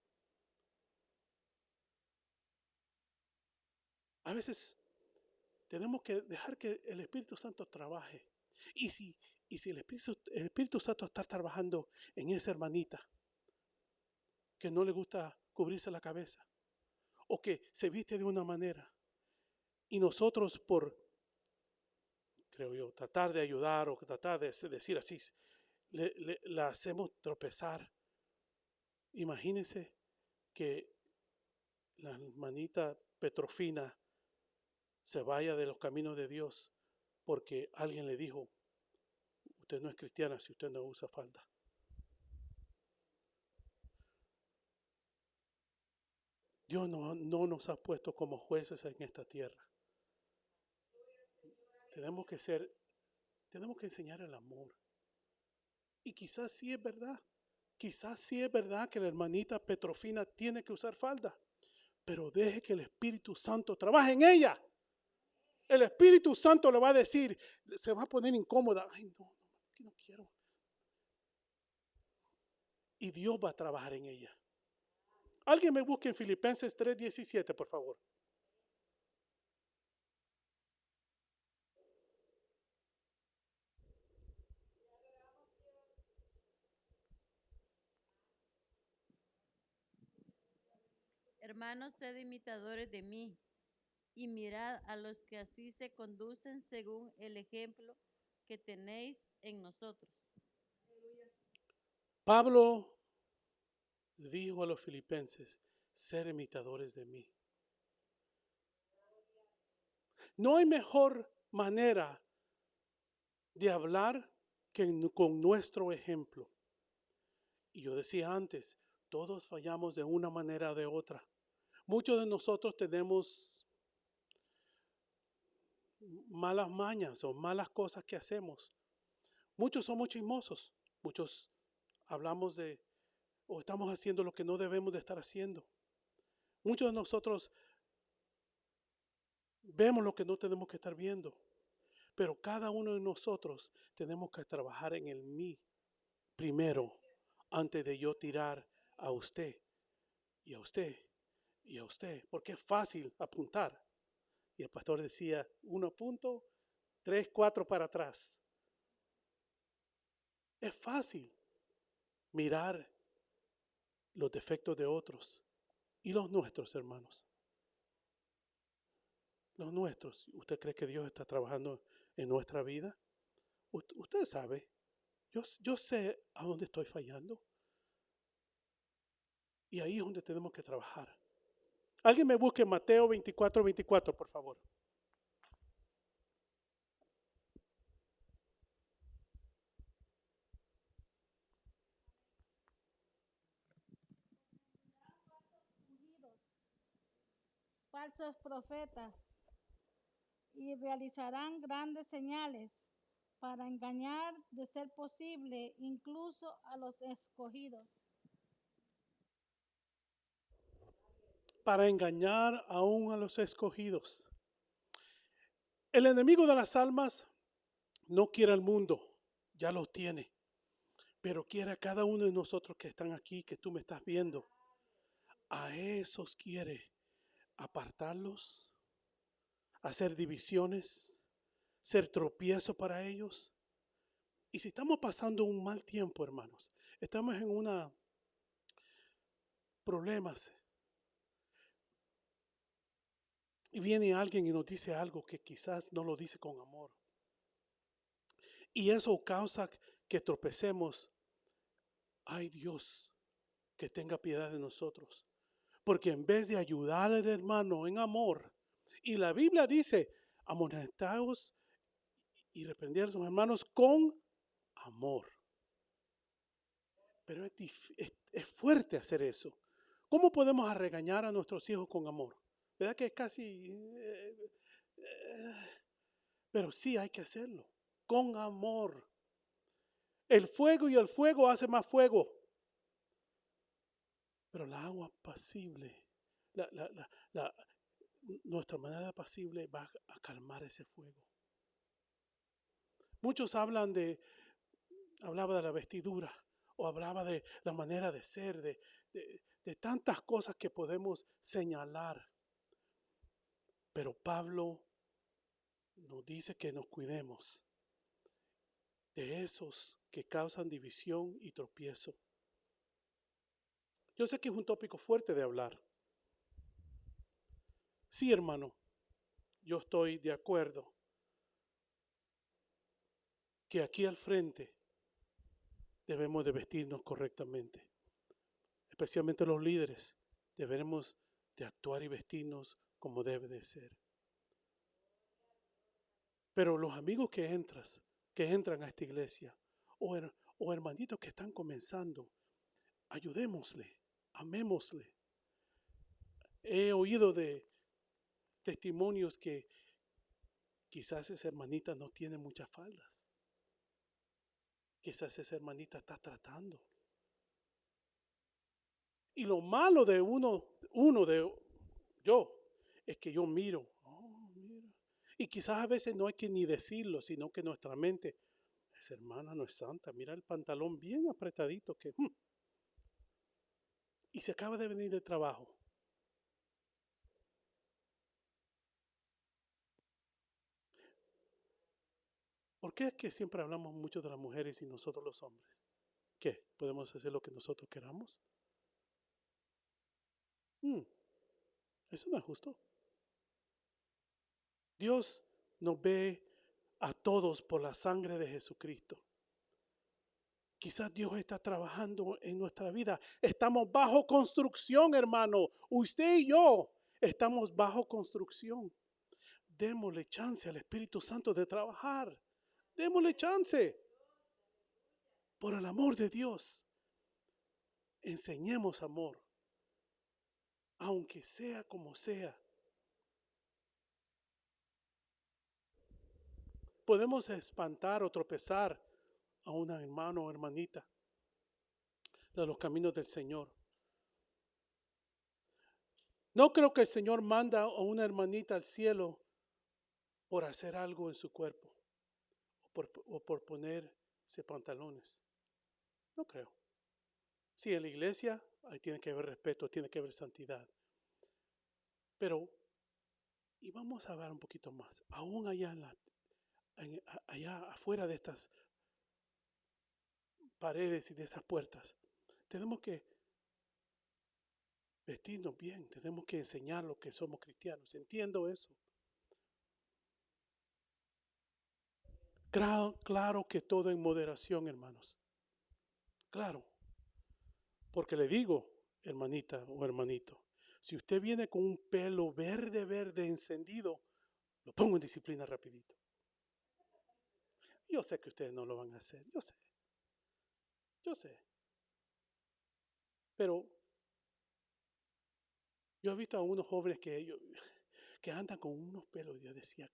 A veces tenemos que dejar que el Espíritu Santo trabaje. Y si el Espíritu Santo está trabajando en esa hermanita que no le gusta cubrirse la cabeza o que se viste de una manera, y nosotros por, creo yo, tratar de ayudar o tratar de decir así, la hacemos tropezar. Imagínense que la hermanita Petrofina se vaya de los caminos de Dios porque alguien le dijo, usted no es cristiana si usted no usa falda. Dios no nos ha puesto como jueces en esta tierra. Tenemos que enseñar el amor. Y quizás sí es verdad que la hermanita Petrofina tiene que usar falda, pero deje que el Espíritu Santo trabaje en ella. El Espíritu Santo le va a decir, se va a poner incómoda. Ay, no quiero. Y Dios va a trabajar en ella. Alguien me busque en Filipenses 3:17, por favor. Hermanos, sed imitadores de mí y mirad a los que así se conducen según el ejemplo que tenéis en nosotros. Pablo dijo a los filipenses, ser imitadores de mí. No hay mejor manera de hablar que con nuestro ejemplo. Y yo decía antes, todos fallamos de una manera o de otra. Muchos de nosotros tenemos malas mañas o malas cosas que hacemos. Muchos somos chismosos, muchos hablamos de o estamos haciendo lo que no debemos de estar haciendo. Muchos de nosotros vemos lo que no tenemos que estar viendo, pero cada uno de nosotros tenemos que trabajar en el mí primero antes de yo tirar a usted y a usted y a usted, porque es fácil apuntar. Y el pastor decía, 1 punto, 3, 4 para atrás. Es fácil mirar los defectos de otros y los nuestros, hermanos. Los nuestros. ¿Usted cree que Dios está trabajando en nuestra vida? Usted sabe. Yo sé a dónde estoy fallando. Y ahí es donde tenemos que trabajar. Alguien me busque Mateo 24:24, por favor. Falsos profetas y realizarán grandes señales para engañar, de ser posible, incluso a los escogidos. Para engañar aún a los escogidos. El enemigo de las almas no quiere al mundo, ya lo tiene, pero quiere a cada uno de nosotros que están aquí, que tú me estás viendo. A esos quiere apartarlos, hacer divisiones, ser tropiezo para ellos. Y si estamos pasando un mal tiempo, hermanos, estamos en problemas, y viene alguien y nos dice algo que quizás no lo dice con amor, y eso causa que tropecemos. Ay, Dios, que tenga piedad de nosotros, porque en vez de ayudar al hermano en amor, y la Biblia dice, amonestaos y reprender a sus hermanos con amor. Pero es fuerte hacer eso, ¿Cómo podemos regañar a nuestros hijos con amor? ¿Verdad que es casi... pero sí hay que hacerlo, con amor. El fuego y el fuego hace más fuego. Pero la agua apacible, nuestra manera apacible va a calmar ese fuego. Muchos hablaba de la vestidura, o hablaba de la manera de ser, de tantas cosas que podemos señalar. Pero Pablo nos dice que nos cuidemos de esos que causan división y tropiezo. Yo sé que es un tópico fuerte de hablar. Sí, hermano, yo estoy de acuerdo que aquí al frente debemos de vestirnos correctamente. Especialmente los líderes, debemos de actuar y vestirnos como debe de ser. Pero los amigos que entran a esta iglesia, o hermanitos que están comenzando, ayudémosle, amémosle. He oído de testimonios que quizás esa hermanita no tiene muchas faldas. Quizás esa hermanita está tratando. Y lo malo de yo, es que yo miro. Oh, mira. Y quizás a veces no hay que ni decirlo, sino que nuestra mente, esa hermana no es santa, mira el pantalón bien apretadito que... Y se acaba de venir de trabajo. ¿Por qué es que siempre hablamos mucho de las mujeres y nosotros los hombres? ¿Qué? ¿Podemos hacer lo que nosotros queramos? Eso no es justo. Dios nos ve a todos por la sangre de Jesucristo. Quizás Dios está trabajando en nuestra vida. Estamos bajo construcción, hermano. Usted y yo estamos bajo construcción. Démosle chance al Espíritu Santo de trabajar. Démosle chance. Por el amor de Dios, enseñemos amor. Aunque sea como sea. Podemos espantar o tropezar a un hermano o hermanita de los caminos del Señor. No creo que el Señor manda a una hermanita al cielo por hacer algo en su cuerpo o por ponerse pantalones. No creo. Sí, en la iglesia ahí tiene que haber respeto, tiene que haber santidad. Pero, y vamos a hablar un poquito más, aún allá, allá afuera de estas paredes y de esas puertas, tenemos que vestirnos bien, tenemos que enseñar lo que somos cristianos. Entiendo eso. Claro que todo en moderación, hermanos. Claro. Porque le digo, hermanita o hermanito, si usted viene con un pelo verde encendido, lo pongo en disciplina rapidito. Yo sé que ustedes no lo van a hacer, yo sé. Pero yo he visto a unos jóvenes que andan con unos pelos. Yo decía,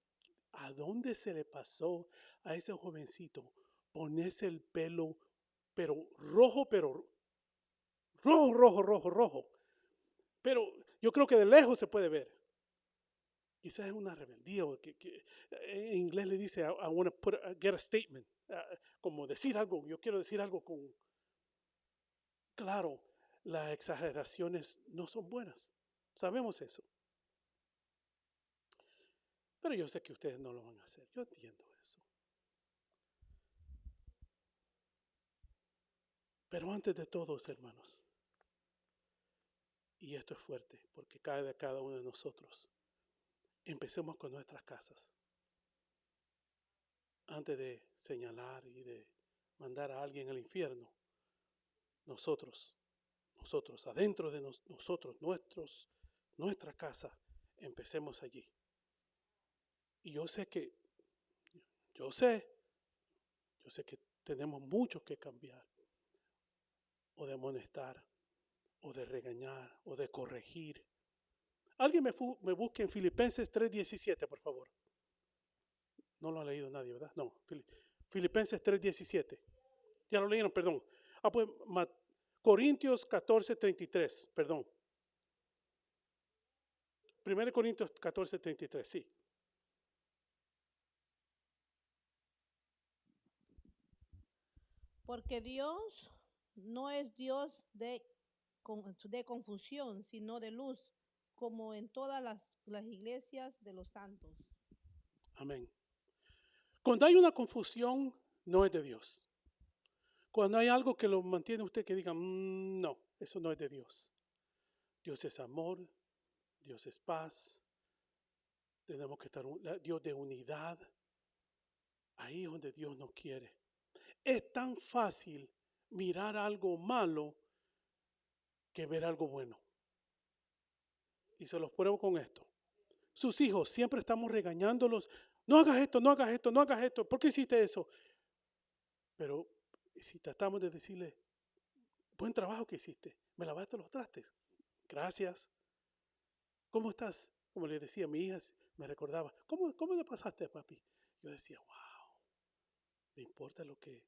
¿a dónde se le pasó a ese jovencito ponerse el pelo, pero rojo, rojo? Pero yo creo que de lejos se puede ver. Quizás es una rebeldía, o que en inglés le dice, I want to get a statement, como decir algo, yo quiero decir algo con... Claro, las exageraciones no son buenas, sabemos eso. Pero yo sé que ustedes no lo van a hacer, yo entiendo eso. Pero antes de todo, hermanos, y esto es fuerte, porque cae de cada uno de nosotros, empecemos con nuestras casas. Antes de señalar y de mandar a alguien al infierno, nosotros adentro de nosotros, nuestra casa, empecemos allí. Y yo sé que tenemos mucho que cambiar o de amonestar, o de regañar o de corregir. Alguien me busque en Filipenses 3:17, por favor. No lo ha leído nadie, ¿verdad? No, Filipenses 3:17. Ya lo leyeron, perdón. Pues Corintios 14:33, perdón. 1 Corintios 14:33, sí. Porque Dios no es Dios de confusión, sino de luz, como en todas las iglesias de los santos. Amén. Cuando hay una confusión, no es de Dios. Cuando hay algo que lo mantiene usted que diga, no, eso no es de Dios. Dios es amor, Dios es paz. Tenemos que estar, Dios de unidad. Ahí es donde Dios nos quiere. Es tan fácil mirar algo malo que ver algo bueno. Y se los pruebo con esto. Sus hijos, siempre estamos regañándolos. No hagas esto, no hagas esto, no hagas esto. ¿Por qué hiciste eso? Pero si tratamos de decirle, buen trabajo que hiciste, me lavaste los trastes. Gracias. ¿Cómo estás? Como le decía, mi hija me recordaba, ¿cómo le pasaste, papi? Yo decía, wow, me importa lo que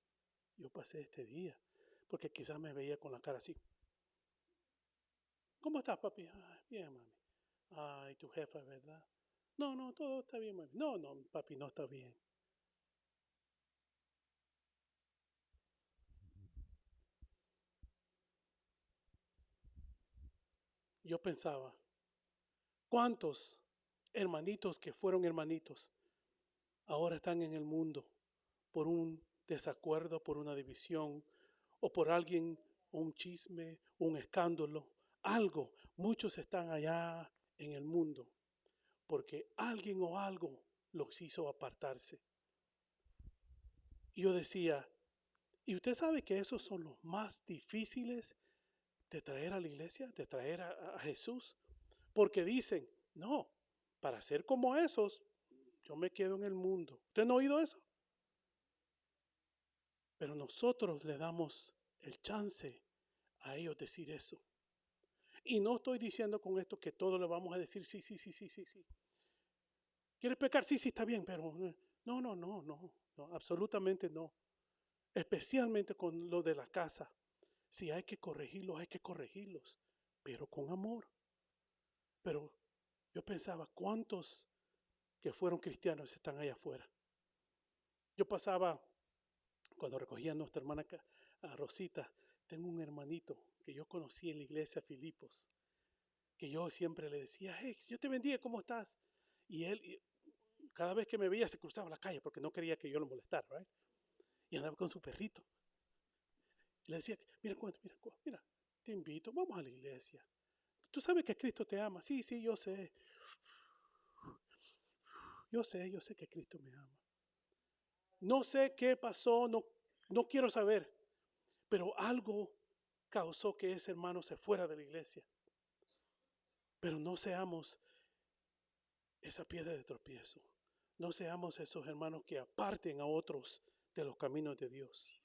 yo pasé este día. Porque quizás me veía con la cara así. ¿Cómo estás, papi? Ay, bien, mami. Ay, tu jefa, ¿verdad? No, todo está bien, mami. No, papi, no está bien. Yo pensaba, ¿cuántos hermanitos que fueron hermanitos ahora están en el mundo por un desacuerdo, por una división o por alguien, un chisme, un escándalo, algo? Muchos están allá en el mundo porque alguien o algo los hizo apartarse. Y yo decía, ¿y usted sabe que esos son los más difíciles de traer a la iglesia, de traer a Jesús? Porque dicen, no, para ser como esos, yo me quedo en el mundo. ¿Usted no ha oído eso? Pero nosotros le damos el chance a ellos decir eso. Y no estoy diciendo con esto que todos le vamos a decir sí. ¿Quieres pecar? Sí, está bien, pero no, absolutamente no. Especialmente con lo de la casa. Si hay que corregirlos, pero con amor. Pero yo pensaba, ¿cuántos que fueron cristianos están allá afuera? Yo pasaba, cuando recogía a nuestra hermana a Rosita, tengo un hermanito que yo conocí en la iglesia Filipos, que yo siempre le decía, hey, Dios te bendiga, ¿cómo estás? Y él, cada vez que me veía, se cruzaba la calle porque no quería que yo lo molestara, ¿right? Y andaba con su perrito. Y le decía, mira, te invito, vamos a la iglesia. Tú sabes que Cristo te ama. Sí, yo sé. Yo sé que Cristo me ama. No sé qué pasó, no quiero saber, pero algo causó que ese hermano se fuera de la iglesia. Pero no seamos esa piedra de tropiezo. No seamos esos hermanos que aparten a otros de los caminos de Dios.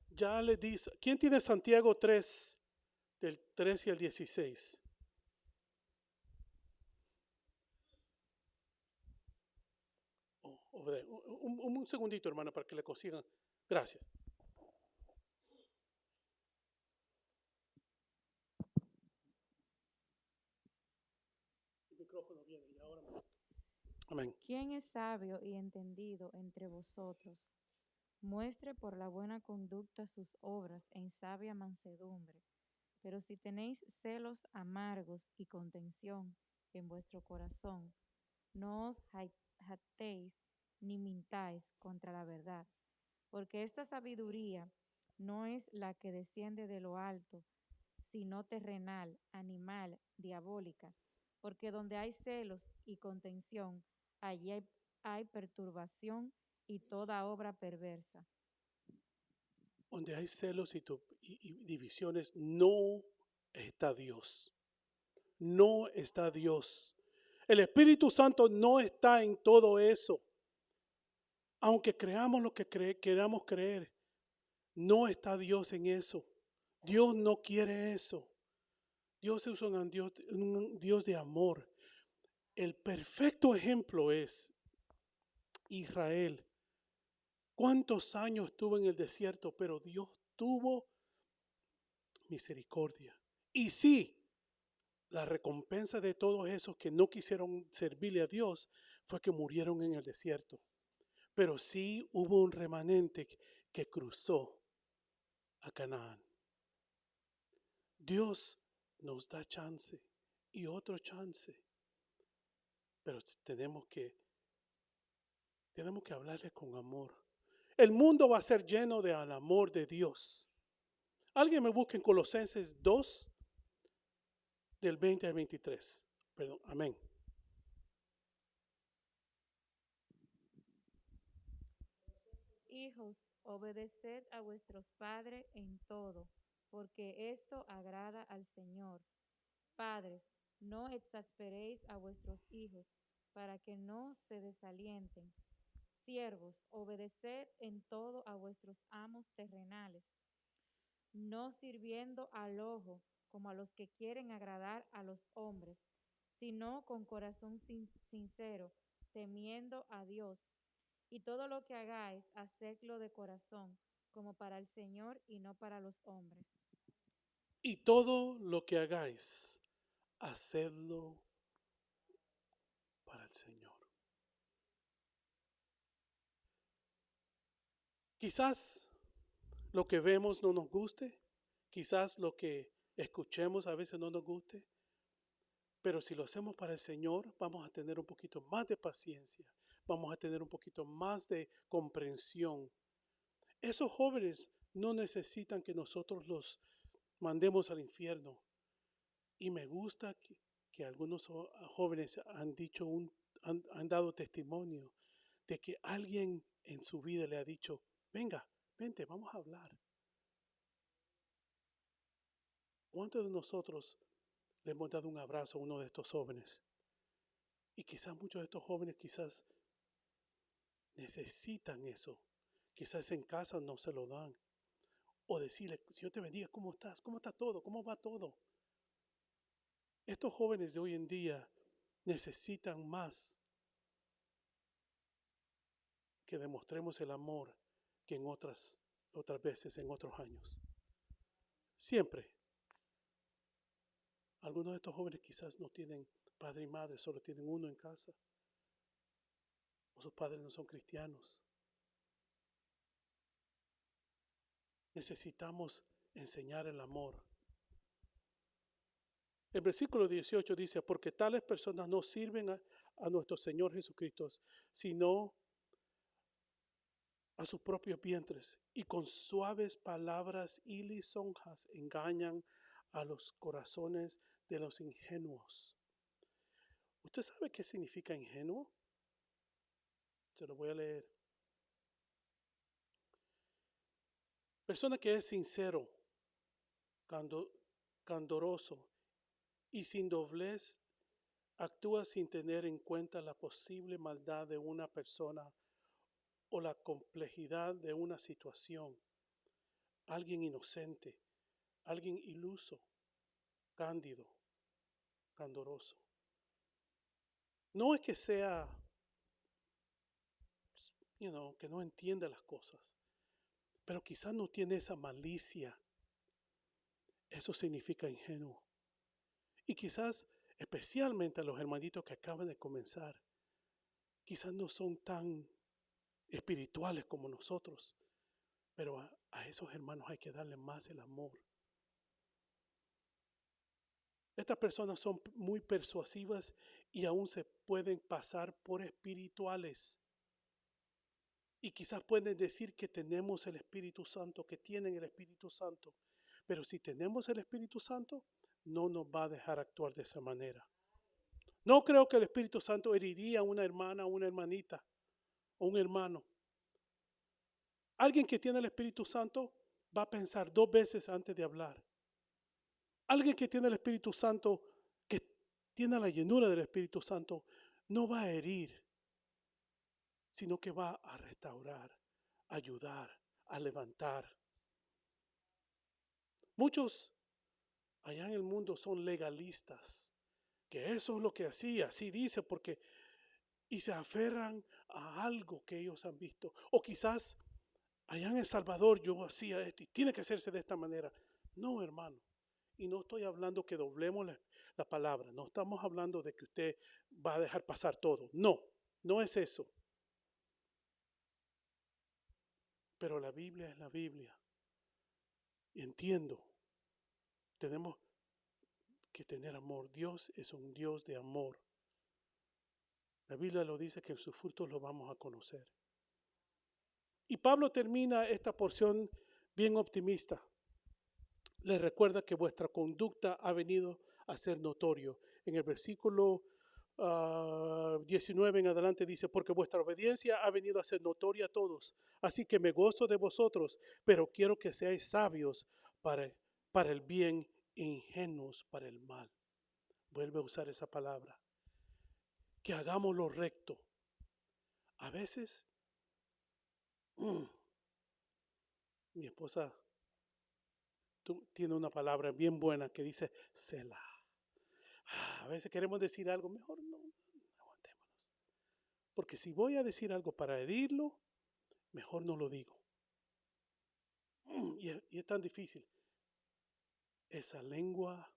Ya le dice, ¿quién tiene Santiago 3, del 13 al 16? Un segundito, hermano, para que le consigan. Gracias. El micrófono viene y ahora. Amén. ¿Quién es sabio y entendido entre vosotros? Muestre por la buena conducta sus obras en sabia mansedumbre. Pero si tenéis celos amargos y contención en vuestro corazón, no os jactéis ni mintáis contra la verdad, porque esta sabiduría no es la que desciende de lo alto, sino terrenal, animal, diabólica, porque donde hay celos y contención, allí hay perturbación y toda obra perversa. Donde hay celos y divisiones, no está Dios. No está Dios. El Espíritu Santo no está en todo eso. Aunque creamos lo que queramos creer, no está Dios en eso. Dios no quiere eso. Dios es un Dios de amor. El perfecto ejemplo es Israel. ¿Cuántos años estuvo en el desierto? Pero Dios tuvo misericordia. Y sí, la recompensa de todos esos que no quisieron servirle a Dios fue que murieron en el desierto. Pero sí hubo un remanente que cruzó a Canaán. Dios nos da chance y otro chance. Pero tenemos que hablarle con amor. El mundo va a ser lleno del amor de Dios. Alguien me busque en Colosenses 2, del 20 al 23. Perdón, amén. Hijos, obedeced a vuestros padres en todo, porque esto agrada al Señor. Padres, no exasperéis a vuestros hijos, para que no se desalienten. Siervos, obedeced en todo a vuestros amos terrenales, no sirviendo al ojo como a los que quieren agradar a los hombres, sino con corazón sincero, temiendo a Dios. Y todo lo que hagáis, hacedlo de corazón, como para el Señor y no para los hombres. Y todo lo que hagáis, hacedlo para el Señor. Quizás lo que vemos no nos guste, quizás lo que escuchemos a veces no nos guste, pero si lo hacemos para el Señor, vamos a tener un poquito más de paciencia, vamos a tener un poquito más de comprensión. Esos jóvenes no necesitan que nosotros los mandemos al infierno. Y me gusta que algunos jóvenes han dado testimonio de que alguien en su vida le ha dicho, venga, vente, vamos a hablar. ¿Cuántos de nosotros le hemos dado un abrazo a uno de estos jóvenes? Y quizás muchos de estos jóvenes quizás necesitan eso. Quizás en casa no se lo dan. O decirle, Señor te bendiga, ¿cómo estás? ¿Cómo está todo? ¿Cómo va todo? Estos jóvenes de hoy en día necesitan más que demostremos el amor que en otras veces, en otros años. Siempre. Algunos de estos jóvenes quizás no tienen padre y madre, solo tienen uno en casa. O sus padres no son cristianos. Necesitamos enseñar el amor. El versículo 18 dice, porque tales personas no sirven a nuestro Señor Jesucristo, sino a sus propios vientres, y con suaves palabras y lisonjas engañan a los corazones de los ingenuos. ¿Usted sabe qué significa ingenuo? Se lo voy a leer. Persona que es sincero, candoroso y sin doblez, actúa sin tener en cuenta la posible maldad de una persona o la complejidad de una situación. Alguien inocente, alguien iluso, cándido, candoroso. No es que sea, que no entienda las cosas, pero quizás no tiene esa malicia. Eso significa ingenuo. Y quizás, especialmente a los hermanitos que acaban de comenzar, quizás no son tan espirituales como nosotros, pero a esos hermanos hay que darle más el amor. Estas personas son muy persuasivas y aún se pueden pasar por espirituales. Y quizás pueden decir que tenemos el Espíritu Santo, que tienen el Espíritu Santo. Pero si tenemos el Espíritu Santo, no nos va a dejar actuar de esa manera. No creo que el Espíritu Santo heriría a una hermana, una hermanita o un hermano. Alguien que tiene el Espíritu Santo va a pensar 2 veces antes de hablar. Alguien que tiene el Espíritu Santo, que tiene la llenura del Espíritu Santo, no va a herir, sino que va a restaurar, a ayudar, a levantar. Muchos allá en el mundo son legalistas, que eso es lo que así dice, porque, y se aferran a algo que ellos han visto. O quizás allá en El Salvador yo hacía esto y tiene que hacerse de esta manera. No, hermano. Y no estoy hablando que doblemos la palabra. No estamos hablando de que usted va a dejar pasar todo. No, no es eso. Pero la Biblia es la Biblia. Y entiendo. Tenemos que tener amor. Dios es un Dios de amor. La Biblia lo dice que en sus frutos lo vamos a conocer. Y Pablo termina esta porción bien optimista. Les recuerda que vuestra conducta ha venido a ser notorio. En el versículo 19 en adelante dice, porque vuestra obediencia ha venido a ser notoria a todos. Así que me gozo de vosotros, pero quiero que seáis sabios para el bien, ingenuos para el mal. Vuelve a usar esa palabra. Que hagamos lo recto. A veces, mi esposa tiene una palabra bien buena que dice Selah. A veces queremos decir algo, mejor no, aguantémonos. Porque si voy a decir algo para herirlo, mejor no lo digo. Y es tan difícil. Esa lengua,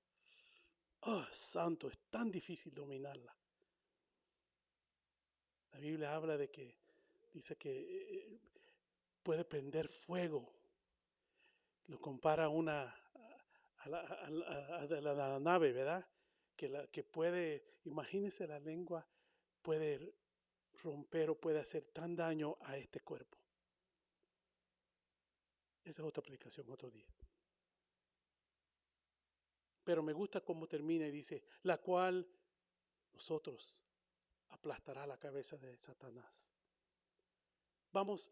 santo, es tan difícil dominarla. La Biblia habla de que, dice que puede prender fuego. Lo compara a la nave, ¿verdad? Que puede, imagínense, la lengua puede romper o puede hacer tan daño a este cuerpo. Esa es otra aplicación, otro día. Pero me gusta cómo termina y dice, la cual nosotros aplastará la cabeza de Satanás. Vamos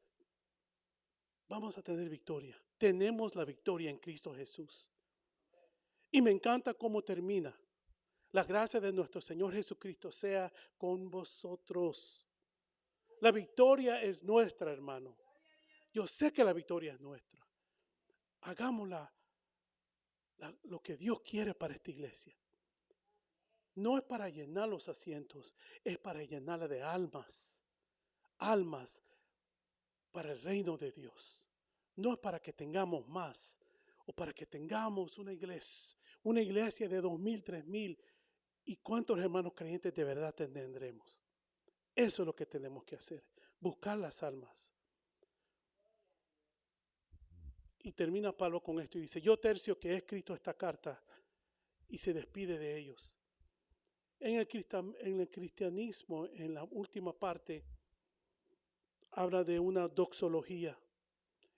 a tener victoria. Tenemos la victoria en Cristo Jesús. Y me encanta cómo termina. La gracia de nuestro Señor Jesucristo sea con vosotros. La victoria es nuestra, hermano. Yo sé que la victoria es nuestra. Hagámosla lo que Dios quiere para esta iglesia. No es para llenar los asientos, es para llenarla de almas. Almas para el reino de Dios. No es para que tengamos más o para que tengamos una iglesia de 2,000, 3,000. ¿Y cuántos hermanos creyentes de verdad tendremos? Eso es lo que tenemos que hacer, buscar las almas. Y termina Pablo con esto y dice, yo Tercio que he escrito esta carta, y se despide de ellos. En el cristianismo, en la última parte, habla de una doxología.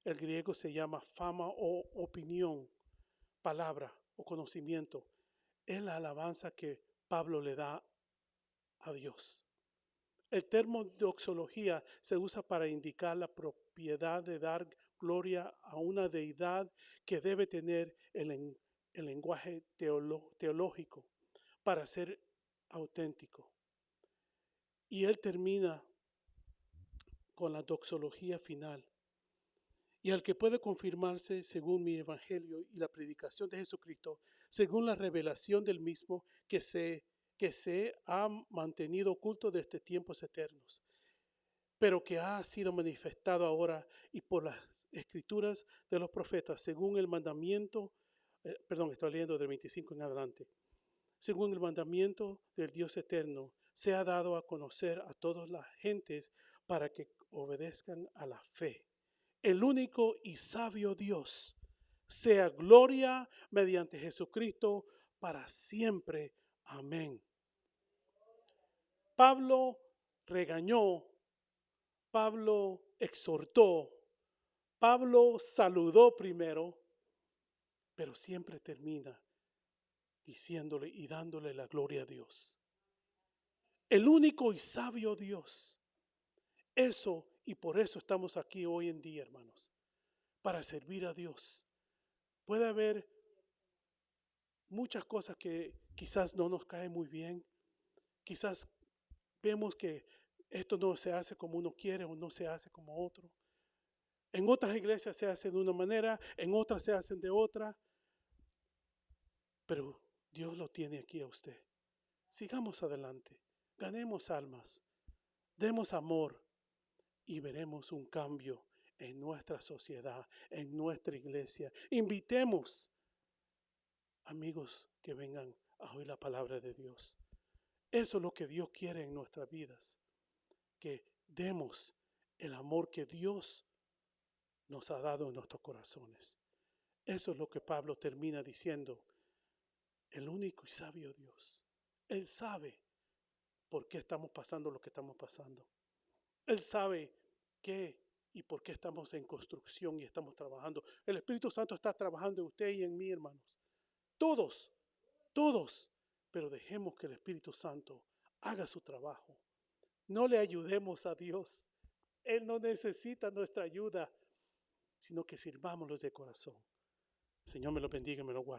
El griego se llama fama o opinión, palabra o conocimiento. Es la alabanza que Pablo le da a Dios. El término doxología se usa para indicar la propiedad de dar gloria a una deidad que debe tener el lenguaje teológico para ser auténtico. Y él termina con la doxología final. Y al que puede confirmarse según mi evangelio y la predicación de Jesucristo, según la revelación del mismo que se ha mantenido oculto desde tiempos eternos, pero que ha sido manifestado ahora y por las escrituras de los profetas, según el mandamiento, estoy leyendo del 25 en adelante, según el mandamiento del Dios eterno, se ha dado a conocer a todas las gentes para que obedezcan a la fe. El único y sabio Dios, sea gloria mediante Jesucristo para siempre. Amén. Pablo regañó, Pablo exhortó, Pablo saludó primero, pero siempre termina diciéndole y dándole la gloria a Dios. El único y sabio Dios. Eso, y por eso estamos aquí hoy en día, hermanos, para servir a Dios. Puede haber muchas cosas que quizás no nos caen muy bien. Quizás vemos que esto no se hace como uno quiere o no se hace como otro. En otras iglesias se hace de una manera, en otras se hacen de otra. Pero Dios lo tiene aquí a usted. Sigamos adelante, ganemos almas, demos amor y veremos un cambio en nuestra sociedad, en nuestra iglesia. Invitemos amigos que vengan a oír la palabra de Dios. Eso es lo que Dios quiere en nuestras vidas, que demos el amor que Dios nos ha dado en nuestros corazones. Eso es lo que Pablo termina diciendo. El único y sabio Dios, Él sabe por qué estamos pasando lo que estamos pasando. Él sabe qué y por qué estamos en construcción y estamos trabajando. El Espíritu Santo está trabajando en usted y en mí, hermanos. Todos, todos. Pero dejemos que el Espíritu Santo haga su trabajo. No le ayudemos a Dios. Él no necesita nuestra ayuda, sino que sirvámoslos de corazón. El Señor me lo bendiga y me lo guarde.